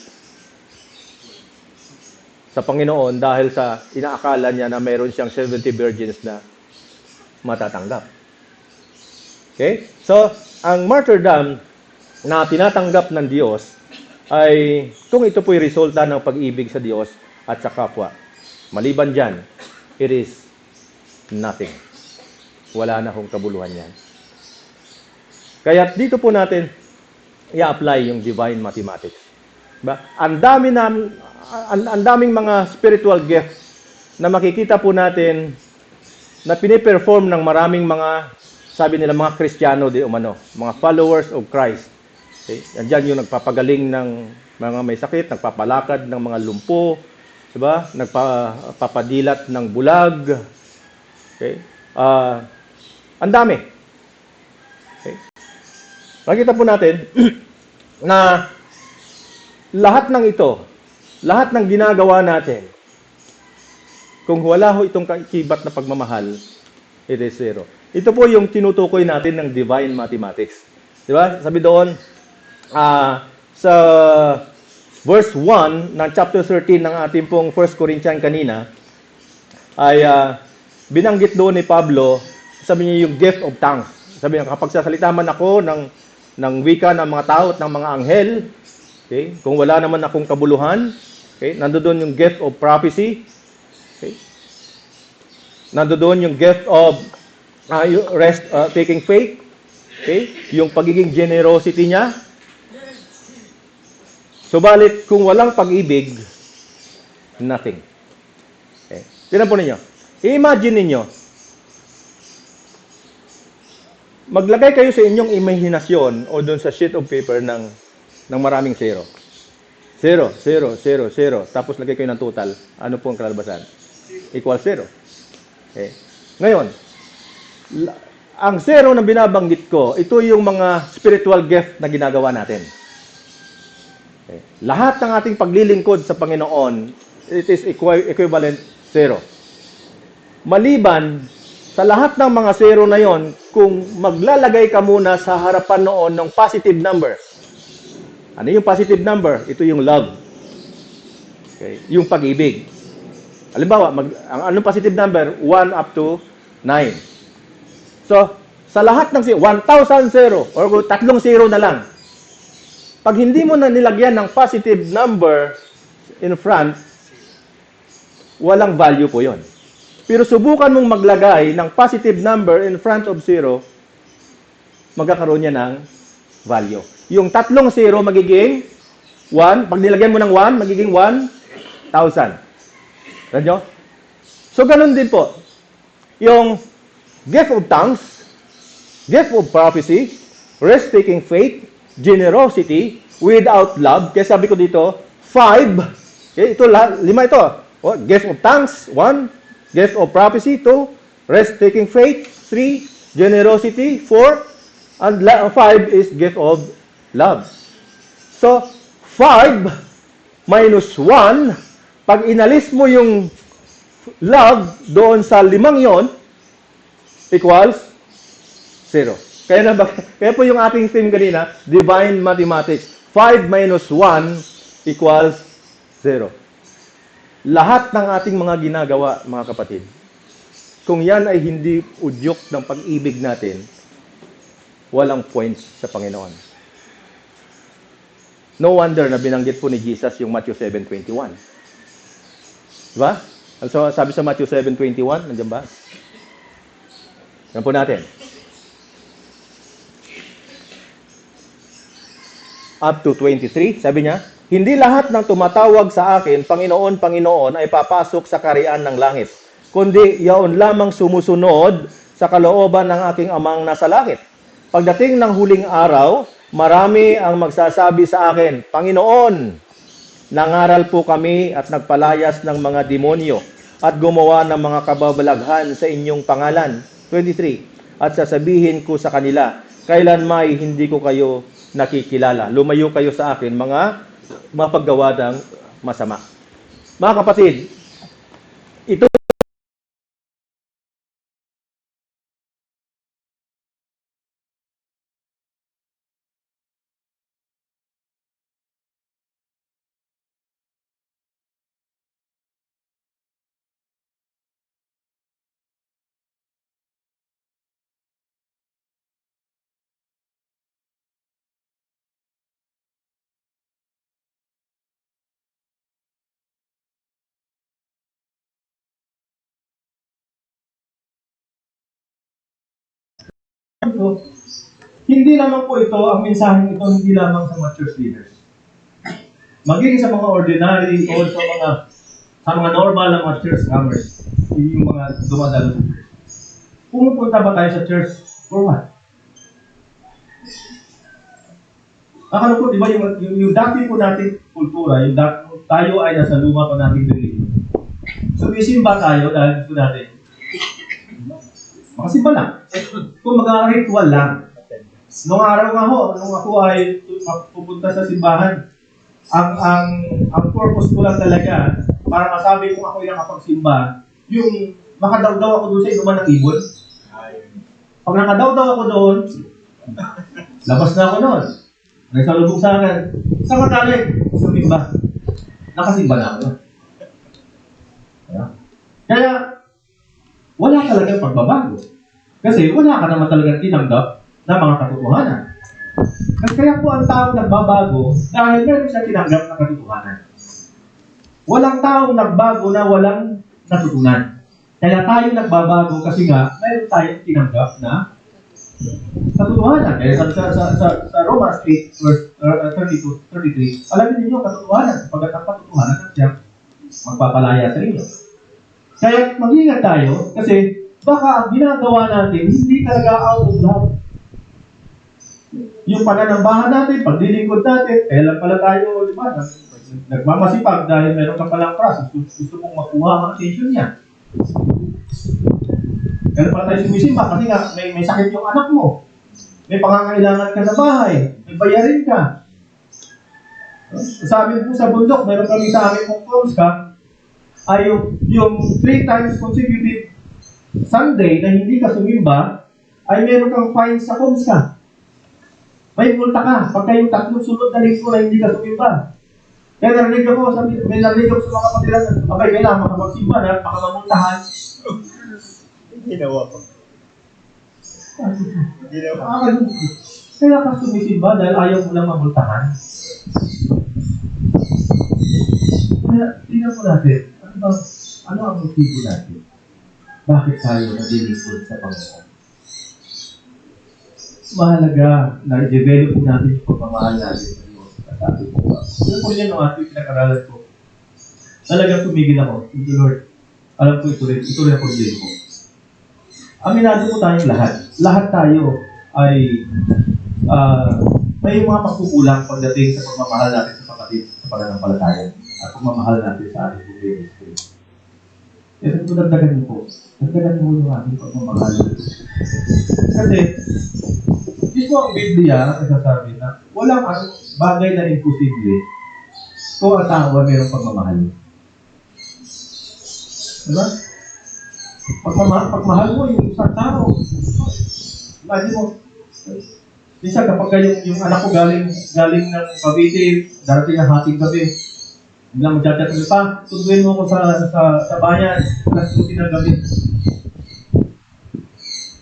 sa Panginoon dahil sa inaakala niya na meron siyang 70 virgins na matatanggap. Okay? So, ang martyrdom na tinatanggap ng Diyos ay kung ito po'y resulta ng pag-ibig sa Diyos at sa kapwa. Maliban dyan, it is nothing. Wala na akong kabuluhan yan. Kaya dito po natin i-apply yung divine mathematics. Diba? Ang daming mga spiritual gifts na makikita po natin na piniperform ng maraming mga, sabi nila, mga Kristiyano di umano, mga followers of Christ. Okay? Andiyan yung nagpapagaling ng mga may sakit, nagpapalakad ng mga lumpo, diba? Nagpapadilat ng bulag. Okay? Ang dami. Okay? Nakita po natin na lahat ng ito, lahat ng ginagawa natin, kung wala ho itong kibat na pagmamahal, it is zero. Ito po yung tinutukoy natin ng divine mathematics. Diba? Sabi doon, sa verse 1 ng chapter 13 ng ating pong 1 Corinthians kanina, ay binanggit doon ni Pablo, sabi niya yung gift of tongues. Sabi niya, kapag sasalita man ako ng wika ng mga tao at ng mga anghel, okay, kung wala naman akong kabuluhan, okay, nandoon yung gift of prophecy, okay, nandoon yung gift of taking faith, okay, yung pagiging generosity niya. Subalit, kung walang pag-ibig, nothing. Okay. Tignan po ninyo. I-imagine ninyo, maglagay kayo sa inyong imahinasyon o doon sa sheet of paper ng maraming zero. 0, 0, 0, 0. Tapos lagay kayo ng total. Ano po ang kalalabasan? Equal 0. Okay. Ngayon, ang 0 na binabanggit ko, ito yung mga spiritual gift na ginagawa natin. Okay. Lahat ng ating paglilingkod sa Panginoon, it is equivalent 0. Maliban sa lahat ng mga 0 na yon, kung maglalagay ka muna sa harapan noon ng positive number. Ano yung positive number? Ito yung love. Okay. Yung pag-ibig. Halimbawa, ang anong positive number? 1 up to 9. So, sa lahat ng 1,000 0, or 3 0 na lang. Pag hindi mo na nilagyan ng positive number in front, walang value po yon. Pero subukan mong maglagay ng positive number in front of 0, magkakaroon niya ng value. Yung 3 0 magiging 1. Pag nilagyan mo ng 1, magiging 1,000. Radyo? So, ganun din po. Yung gift of tongues, gift of prophecy, risk-taking faith, generosity, without love. Kaya sabi ko dito, 5. Okay, ito lahat, 5 ito. Oh, gift of tongues, 1. Gift of prophecy, 2. Risk-taking faith, 3. Generosity, 4. And 5 is gift of love. So, 5 minus 1, pag inalis mo yung love doon sa 5 yon, equals 0. Kaya po yung ating theme kanina, divine mathematics. 5 minus 1 equals 0. Lahat ng ating mga ginagawa, mga kapatid, kung yan ay hindi udyok ng pag-ibig natin, walang points sa Panginoon. No wonder na binanggit po ni Jesus yung Matthew 7:21. Diba? So, sabi sa Matthew 7:21, nandiyan ba? Yan po natin. Up to 23, sabi niya, hindi lahat ng tumatawag sa akin, Panginoon, Panginoon, ay papasok sa kaharian ng langit, kundi yaon lamang sumusunod sa kalooban ng aking amang nasa langit. Pagdating ng huling araw, marami ang magsasabi sa akin, Panginoon, nangaral po kami at nagpalayas ng mga demonyo at gumawa ng mga kababalaghan sa inyong pangalan. 23. At sasabihin ko sa kanila, kailan may hindi ko kayo nakikilala. Lumayo kayo sa akin, mga mapaggawa ng masama. Mga kapatid, ito hindi lamang po ito, ang mensaheng ito, hindi lamang sa mga church leaders. Maging sa mga ordinary o sa mga normal na mga church comers, yung mga dumadalo sa church. Pumupunta ba tayo sa church for what? Nakalungkot, di ba, yung dati po nating kultura, tayo ay nasa luma pa nating religion. So, isimba tayo dahil gusto natin. Makasimba lang. Kung mag-ritual lang. Nung araw nga ho, nung ako ay pupunta sa simbahan, ang purpose ko lang talaga, para masabi kung ako ay nakapagsimba, yung makadaw-daw ako doon sa inuman ng ibon. Pag nakadaw-daw ako doon, labas na ako doon. Nagsalubong sa akin, saan ka galing? Sumimba. Nakasimba na ako doon. Kaya, wala talagang pagbabago. Kasi wala ka naman talagang tinanggap na mga katotohanan. Kaya po ang tao nagbabago dahil meron siya tinanggap na katotohanan. Walang taong nagbago na walang natutunan. Kaya tayo nagbabago kasi nga meron tayong tinanggap na katotohanan. Kaya sa Romans 8, verse 32-33, alamin ninyo ang katotohanan. Pagkat ang katotohanan at siya magpapalaya sa inyo. Kaya mag-ingat tayo kasi baka ang ginagawa natin hindi talaga out of love. Yung pananambahan natin, paglilingkod natin, kailan pala tayo, di ba, nagmamasipag dahil meron ka palang crush, gusto mong makuha ang attention niya. Kailan pala tayo sumisimba kasi nga may sakit yung anak mo. May pangangailangan ka sa bahay, may bayarin ka. Sabi po sa bundok, meron kami sa amin kong ka, ay yung 3 times consecutive Sunday na hindi ka sumimba, ay meron kang fine sa Komska. May multa ka pagka yung 3 sunod na linggo na hindi ka sumimba. Kaya narinig ako, may narinig ako sa mga kapatiran, abay, kailangan makapagsimba na, makamamultahan. Ginawa ko. Ginawa. Kaya ka sumisimba dahil ayaw mo lang mamultahan. Kaya, tingnan mo natin, ano ang motibo natin? Bakit tayo nalilingkod sa Panginoon? Mahalaga na i-develop natin yung pagmamahal natin sa Diyos. Sabi ko ba? Alam ko yan ang ating pinag-aralan ko. Talagang tumigil ako. Thank you, Lord. Alam ko ito rin ako rin ko. Aminado po tayong lahat. Lahat tayo ay may mga pagkukulang pagdating sa pagmamahal natin sa kapatid sa pananampalataya at pagmamahal natin sa ating buhay. Kaya ito dagdagan niyo po. Dagdagan niyo yung ating pagmamahal. Kasi, mismo ang Biblia nagsasabi na walang bagay na imposible kung ang tao ay mayroong pagmamahal. Diba? Pagmahal mo yung isang tao. Imagine mo, minsan kapag yung anak ko galing ng Cavite, darating ang hating gabi, biglang magchat-chat mo pa, tunduin mo ko sa bayan, alas 2 ng gabi.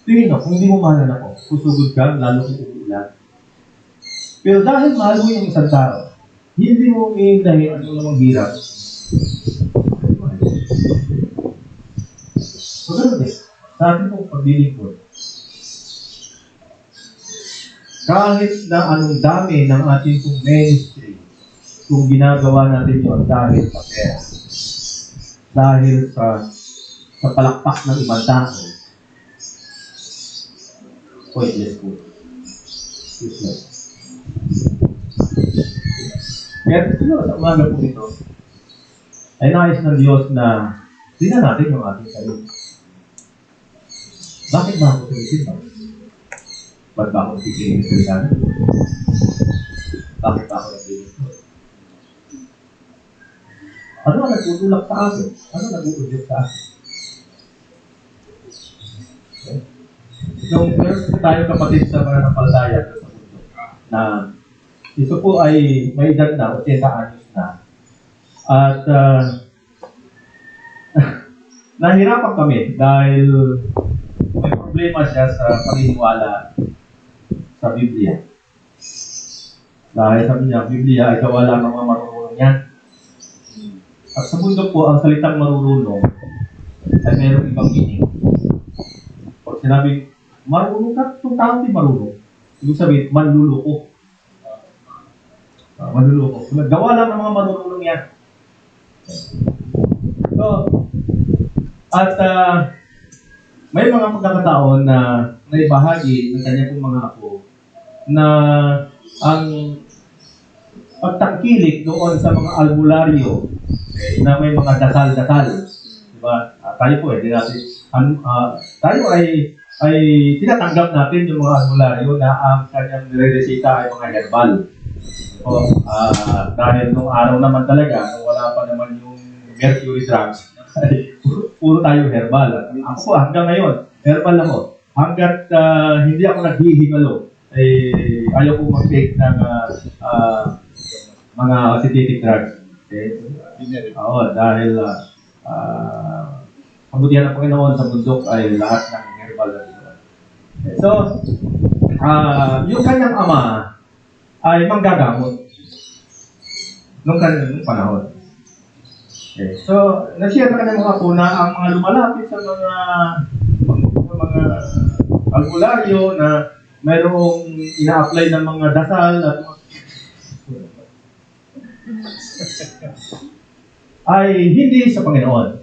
Tingin mo, kung hindi mo mahalan ako, susugod ka, lalo kung uulan. Pero dahil mahal mo yung isang tao, hindi mo iindahin ano namang hirap. So, ganun din. Sa ating pong paglilingkod, kahit na anong dami ng ating pong ministry, kung ginagawa natin yun dahil sa pera, dahil sa palakpak ng ibang tao, pointless po. Useless. Kaya siguro sa umaga po ito, ay nais ng Diyos na tingnan natin yung ating sarili. Bakit ba ako sumisimba? Ba't ba ako nakikinig sa salita? Bakit ba ako naglilingkod? Ano ang nagtutulak sa akin? Ano ang nag-uudyok sa akin? Okay. So, meron tayo kapatid sa mga nampalataya sa mundo na ito po ay may edad na, 80 anyos na. At nahirapan kami dahil may problema siya sa paniniwala sa Biblia. Dahil sabi niya, Biblia ay gawa lang ng mga marunong yan. At sa mundo po, ang salitang marunong ay mayroong ibang meaning. Pag sinabi, marunong ka, itong tao di marunong. Ibig sabihin, manluloko. Manluloko. Gawa lang ng mga marunong yan. So, at may mga pagkakataon na naibahagi ng kanya pong mga apo na ang pagtangkilik doon sa mga albularyo na may mga dasal-dasal. Diba? Tayo po di natin, tayo ay tinatanggap natin yung mga albularyo na ang kanyang nire-resita ay mga herbal. So, dahil nung araw naman talaga, nung wala pa naman yung mercury drugs, puro tayo herbal. Ako po, hanggang ngayon, herbal ako. Hanggat hindi ako naghihingalo, ayaw ko mag-take ng mga synthetic drugs. Okay? Oo, dahil pabutihan ng Panginoon sa bundok ay lahat ng herbal. Okay. So, yung kanyang ama ay manggagamot nung kanyang panahon. Okay. So, nag-share na kanyang mga puna ang mga lumalapit sa mga albularyo na mayroong ina-apply ng mga dasal at ay hindi sa Panginoon.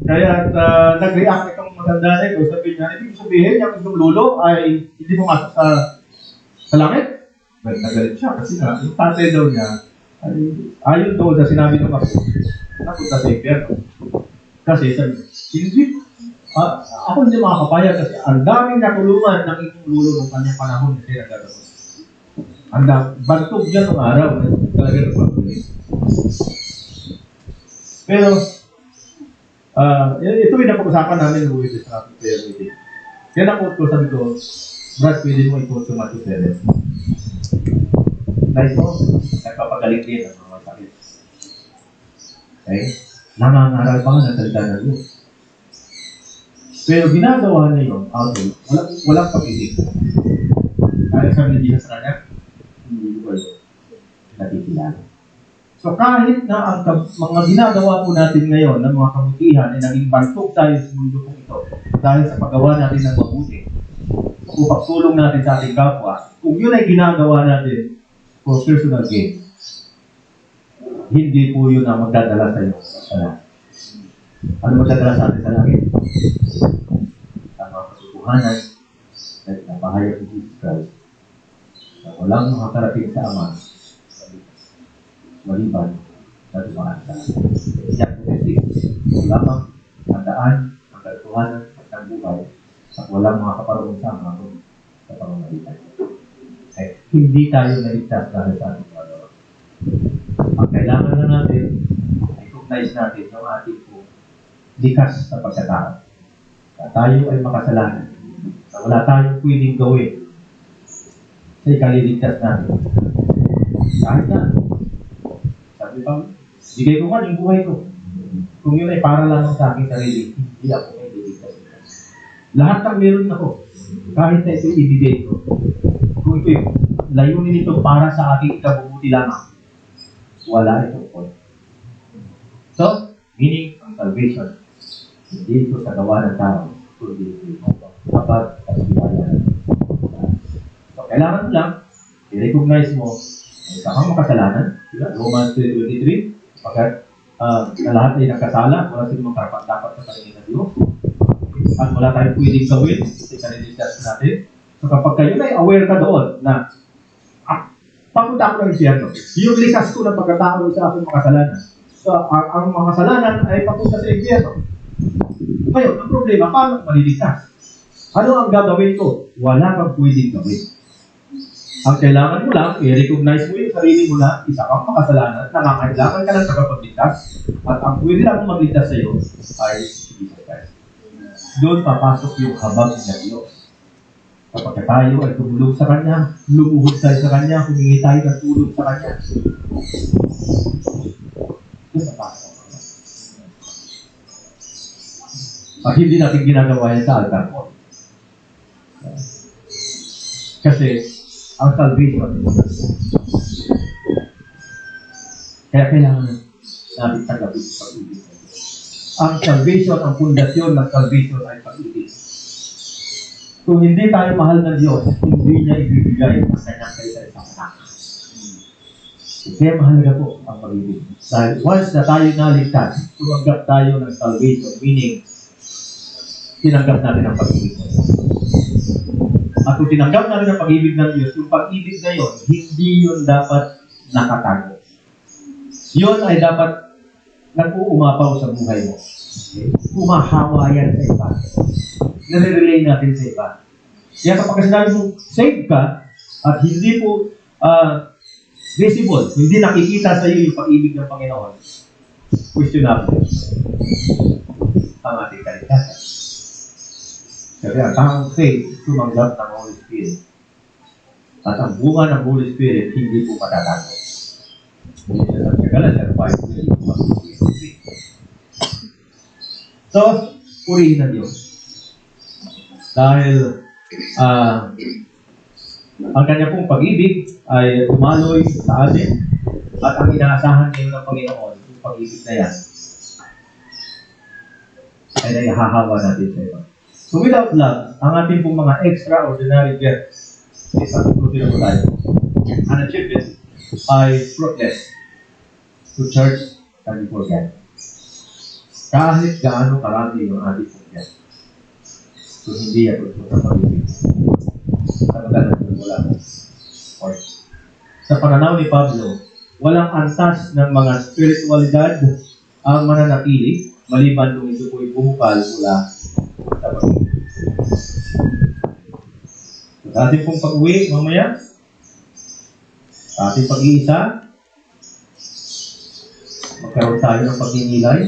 Kaya nag-react itong matanda na ito, sabi niya, ibig sabihin, yung lulo ay hindi pumasok Sa langit? Nagalit siya kasi nga, yung tatay daw niya, ay, ayon doon sa sinabi ng apo, napunta sa impyerno. Kasi sabi, hindi, ako hindi makakapayag kasi ang daming natulungan ng inyong lulo ng kanyang panahon na siya nagkakaroon. Ang bantog niya ng araw na talaga nagpapagaling. Pero, ito yung napag-usapan namin ng Uwibis sa ating prayer meeting. Kaya na-quote ko, sabi ko, Brad, pwede mo i-quote yung Matthew 7. Nice mo, nagpapagaling din ang mga sakit. Okay? Nangangaral pa nga ng salita ng Diyos. Pero ginagawa niya yun, walang pag-ibig. Kaya sabi ni Jesus na niya, hindi ko ito nakikilala. So kahit na ang mga ginagawa po natin ngayon ng mga kabutihan ay naging bantog tayo sa mundo kong ito dahil sa paggawa natin ng mabuti o pagtulong natin sa ating kapwa, kung yun ay ginagawa natin for personal gain, hindi po yun ang magdadala sa iyo sa langit. Ano magdadala sa atin sa langit? Ang mga katotohanan na napahayag ni Jesus Christ na walang makakarating sa Ama maliban sa dumaan sa John 26. Lamang ang daan, ang katotohanan at ang buhay at walang mga kaparunong sa Ama sa pamamagitan. Ay, hindi tayo naligtas dahil sa ating magawa. Ang kailangan na natin, recognize natin yung ating po likas na pagkatao. Na tayo ay makasalanan. Na wala tayong pwedeng gawin sa ikaliligtas natin. Kahit na, sabi pa, bigay ko man yung buhay ko. Kung yun ay para lamang sa aking sarili, hindi ako ay liligtas. Lahat ng meron ako, kahit na ito ibigay ko. Kung ito yung layunin ito para sa aking ikabubuti lamang, wala itong point. So, meaning ang salvation, hindi ito sa gawa ng tao, kundi ito yung kapag at biyaya. So, kailangan mo lang, i-recognize mo, ay isa kang makasalanan, Romans 3:23, pagkat na lahat ay nagkasala, wala silang makarapat-dapat sa paningin ng Diyos, at wala tayong pwedeng gawin sa kaniligtas natin. So kapag kayo na aware ka doon na papunta ako ng impyerno, yung likas ko ng pagkatao sa aking makasalanan. So ang makasalanan ay papunta sa impyerno. Ngayon, ang problema, paano maliligtas? Ano ang gagawin ko? Wala kang pwedeng gawin. Ang kailangan mo lang, i-recognize mo yung sarili mo na isa kang makasalanan, nangangailangan ka ng tagapagligtas, at ang pwede lang magligtas sa iyo ay Jesus Christ. Doon papasok yung habag ng Diyos. Kapag tayo ay tumulong sa Kanya, lumuhod tayo sa Kanya, humingi tayo ng tulong sa Kanya. Doon papasok. At hindi natin ginagawa yan sa altar mo. Kasi, ang salvation, kaya kailangan natin tagapin sa pag-ibig. Ang salvation, ang pundasyon ng salvation ay pag-ibig. Kung hindi tayo mahal ng Diyos, hindi niya ibibigay ang kanyang kaisa-isang anak. Kaya mahalaga po ang pag-ibig. Dahil once na tayo naligtas, tumanggap tayo ng salvation, meaning tinanggap natin ang pag-ibig ng Diyos. At kung tinanggap natin ang pag-ibig ng Diyos, yung pag-ibig na yun, hindi yun dapat nakatago. Yun ay dapat nag-uumapaw sa buhay mo. Okay? Umahawa yan sa iba. Nare-relay natin sa iba. Kaya kapag sinabi mo, save ka, at hindi po visible, hindi nakikita sa iyo yung pag-ibig ng Panginoon, questionable ang ating kaligtasan. Kasi ang taong faith, tumanggap ng Holy Spirit. At ang bunga ng Holy Spirit, hindi po matatago. Hindi siya sa Galatia 5:23. So, purihin na Diyos. Dahil ang kanya pong pag-ibig ay tumaloy sa atin at ang inaasahan ngayon ng Panginoon, yung pag-ibig na yan, ay naihahawa natin sa iba. So without love, ang ating pong mga extraordinary gifts, isang tutulong po tayo, an achievement ay fruitless to church and before God. Kahit gaano karami yung ating pong gift. So hindi yan po sa pag-ibig. Sa magalang wala. support. Sa pananaw ni Pablo, walang antas ng mga spiritualidad ang mananatili maliban kung ito po'y bumukal mula sa Panginoon. Sa ating pong pag-uwi mamaya, sa ating pag-iisa, magkaroon tayo ng pagninilay.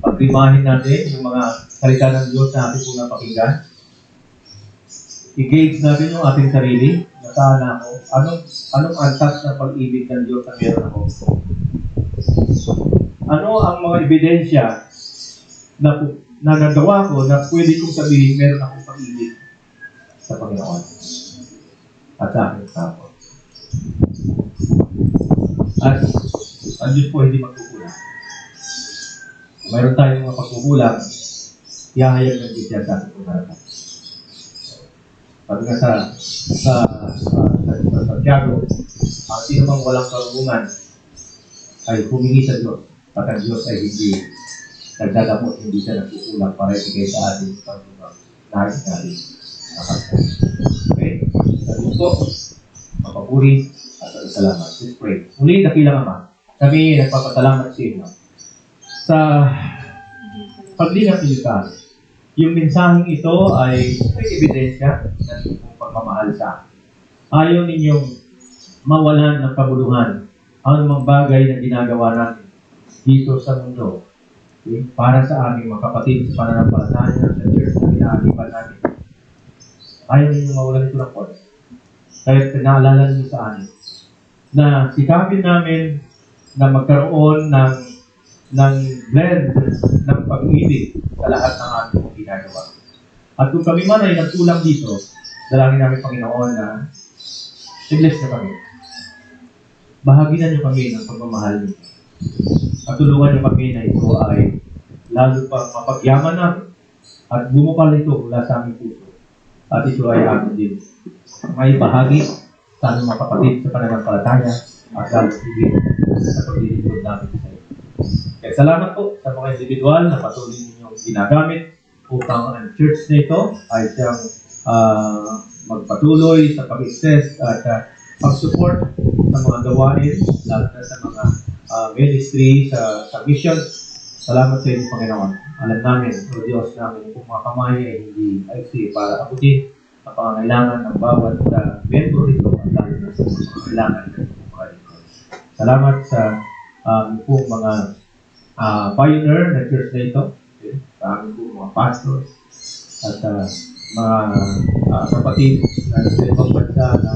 Pagrimahin natin yung mga salita ng Diyos na ating pong napakinggan. I-gauge natin yung ating sarili. Nasaan ako? Anong antas ng pag-ibig ng Diyos na meron ako? Ano ang mga ebidensya na nagawa ko na pwede kong sabihin meron akong pag-ibig sa Panginoon at sa aking kapwa? At ang Diyos po hindi magkukulang. Kung mayroon tayong mga pagkukulang, ihahayag ng Diyos yan sa ating pagkakaroon. Sabi nga sa Santiago, ang sino mang walang karunungan ay humingi sa Diyos. At ang Diyos ay hindi nagdadamot, hindi siya nagkukulang para ibigay sa ating karunungan. Nais natin. Okay? Sa Diyos po, mapapuri at salamat. Let's pray. Muli, dakilang Ama, kami nagpapasalamat sa inyo sa paglingap niyo sa amin. Yung mensaheng ito ay may ebidensya ng inyong pagmamahal sa amin. Ayaw ninyong mawalan ng kabuluhan ang mga bagay na ginagawa natin dito sa mundo. Okay? Para sa aming mga kapatid sa pananampalataya sa church na ginagawa natin. Ayaw ninyong mawalan ito ng points. Kaya pinaalala niyo sa amin na sikapin namin na magkaroon ng blend ng pag-ibig sa lahat ng aming ginagawa. At kung kami man ay nagkulang dito, dalangin namin Panginoon na i-bless na kami. Bahaginan niyo kami ng pagmamahal niyo. At tulungan niyo kami na ito ay lalo pa mapagyaman namin at bumukal ito mula sa aming puso. At ito ay amin din. May bahagi sa aming mga kapatid sa pananampalataya at lalo higit sa paglilingkod namin sa iyo. Kaya salamat po sa mga individual na patuloy ninyong ginagamit upang ang church na ito ay siyang magpatuloy sa pag-exist at pag-support sa mga gawain, lalo na sa mga ministry, sa mission. Salamat sa inyo, Panginoon. Alam namin, o Diyos namin, kung mga kamay ay hindi aiksi para abutin ang pangangailangan ng bawat membro nito at lalo na sa mga kailangan ng mga lingkod. Salamat sa pong mga pioneer na church na ito, okay? Sa aming pong mga pastors at mga kapatid na sa ibang bansa na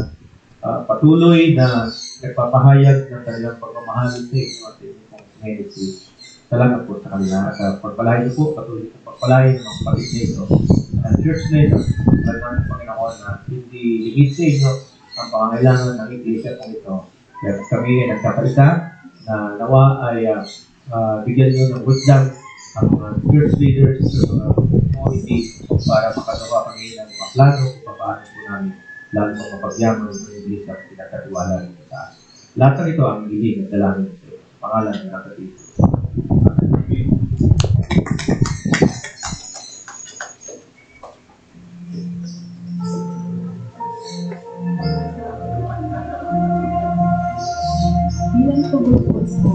patuloy na nagpapahayag ng kanilang pagmamahal sa inyo at inyong pong ministry. Salamat po sa kanila at pagpalain po, patuloy po pagpalain ng kapatid nito ang church na ito. At namin Panginoon na hindi ligid sa inyo ang pangangailangan ng iglesia po ito. Kaya kami ay nagkakaisa na nawa ay bigyan nyo ng wisdom ang mga church leaders sa mga community para makagawa kami ng mga plano kung paano po namin lalo pang mapagyaman ng iglesia at pinagkatiwala rin sa atin. Lahat ng ito ang hiling at dalangin sa pangalan ng kapatid. Bilang pagbubukas sa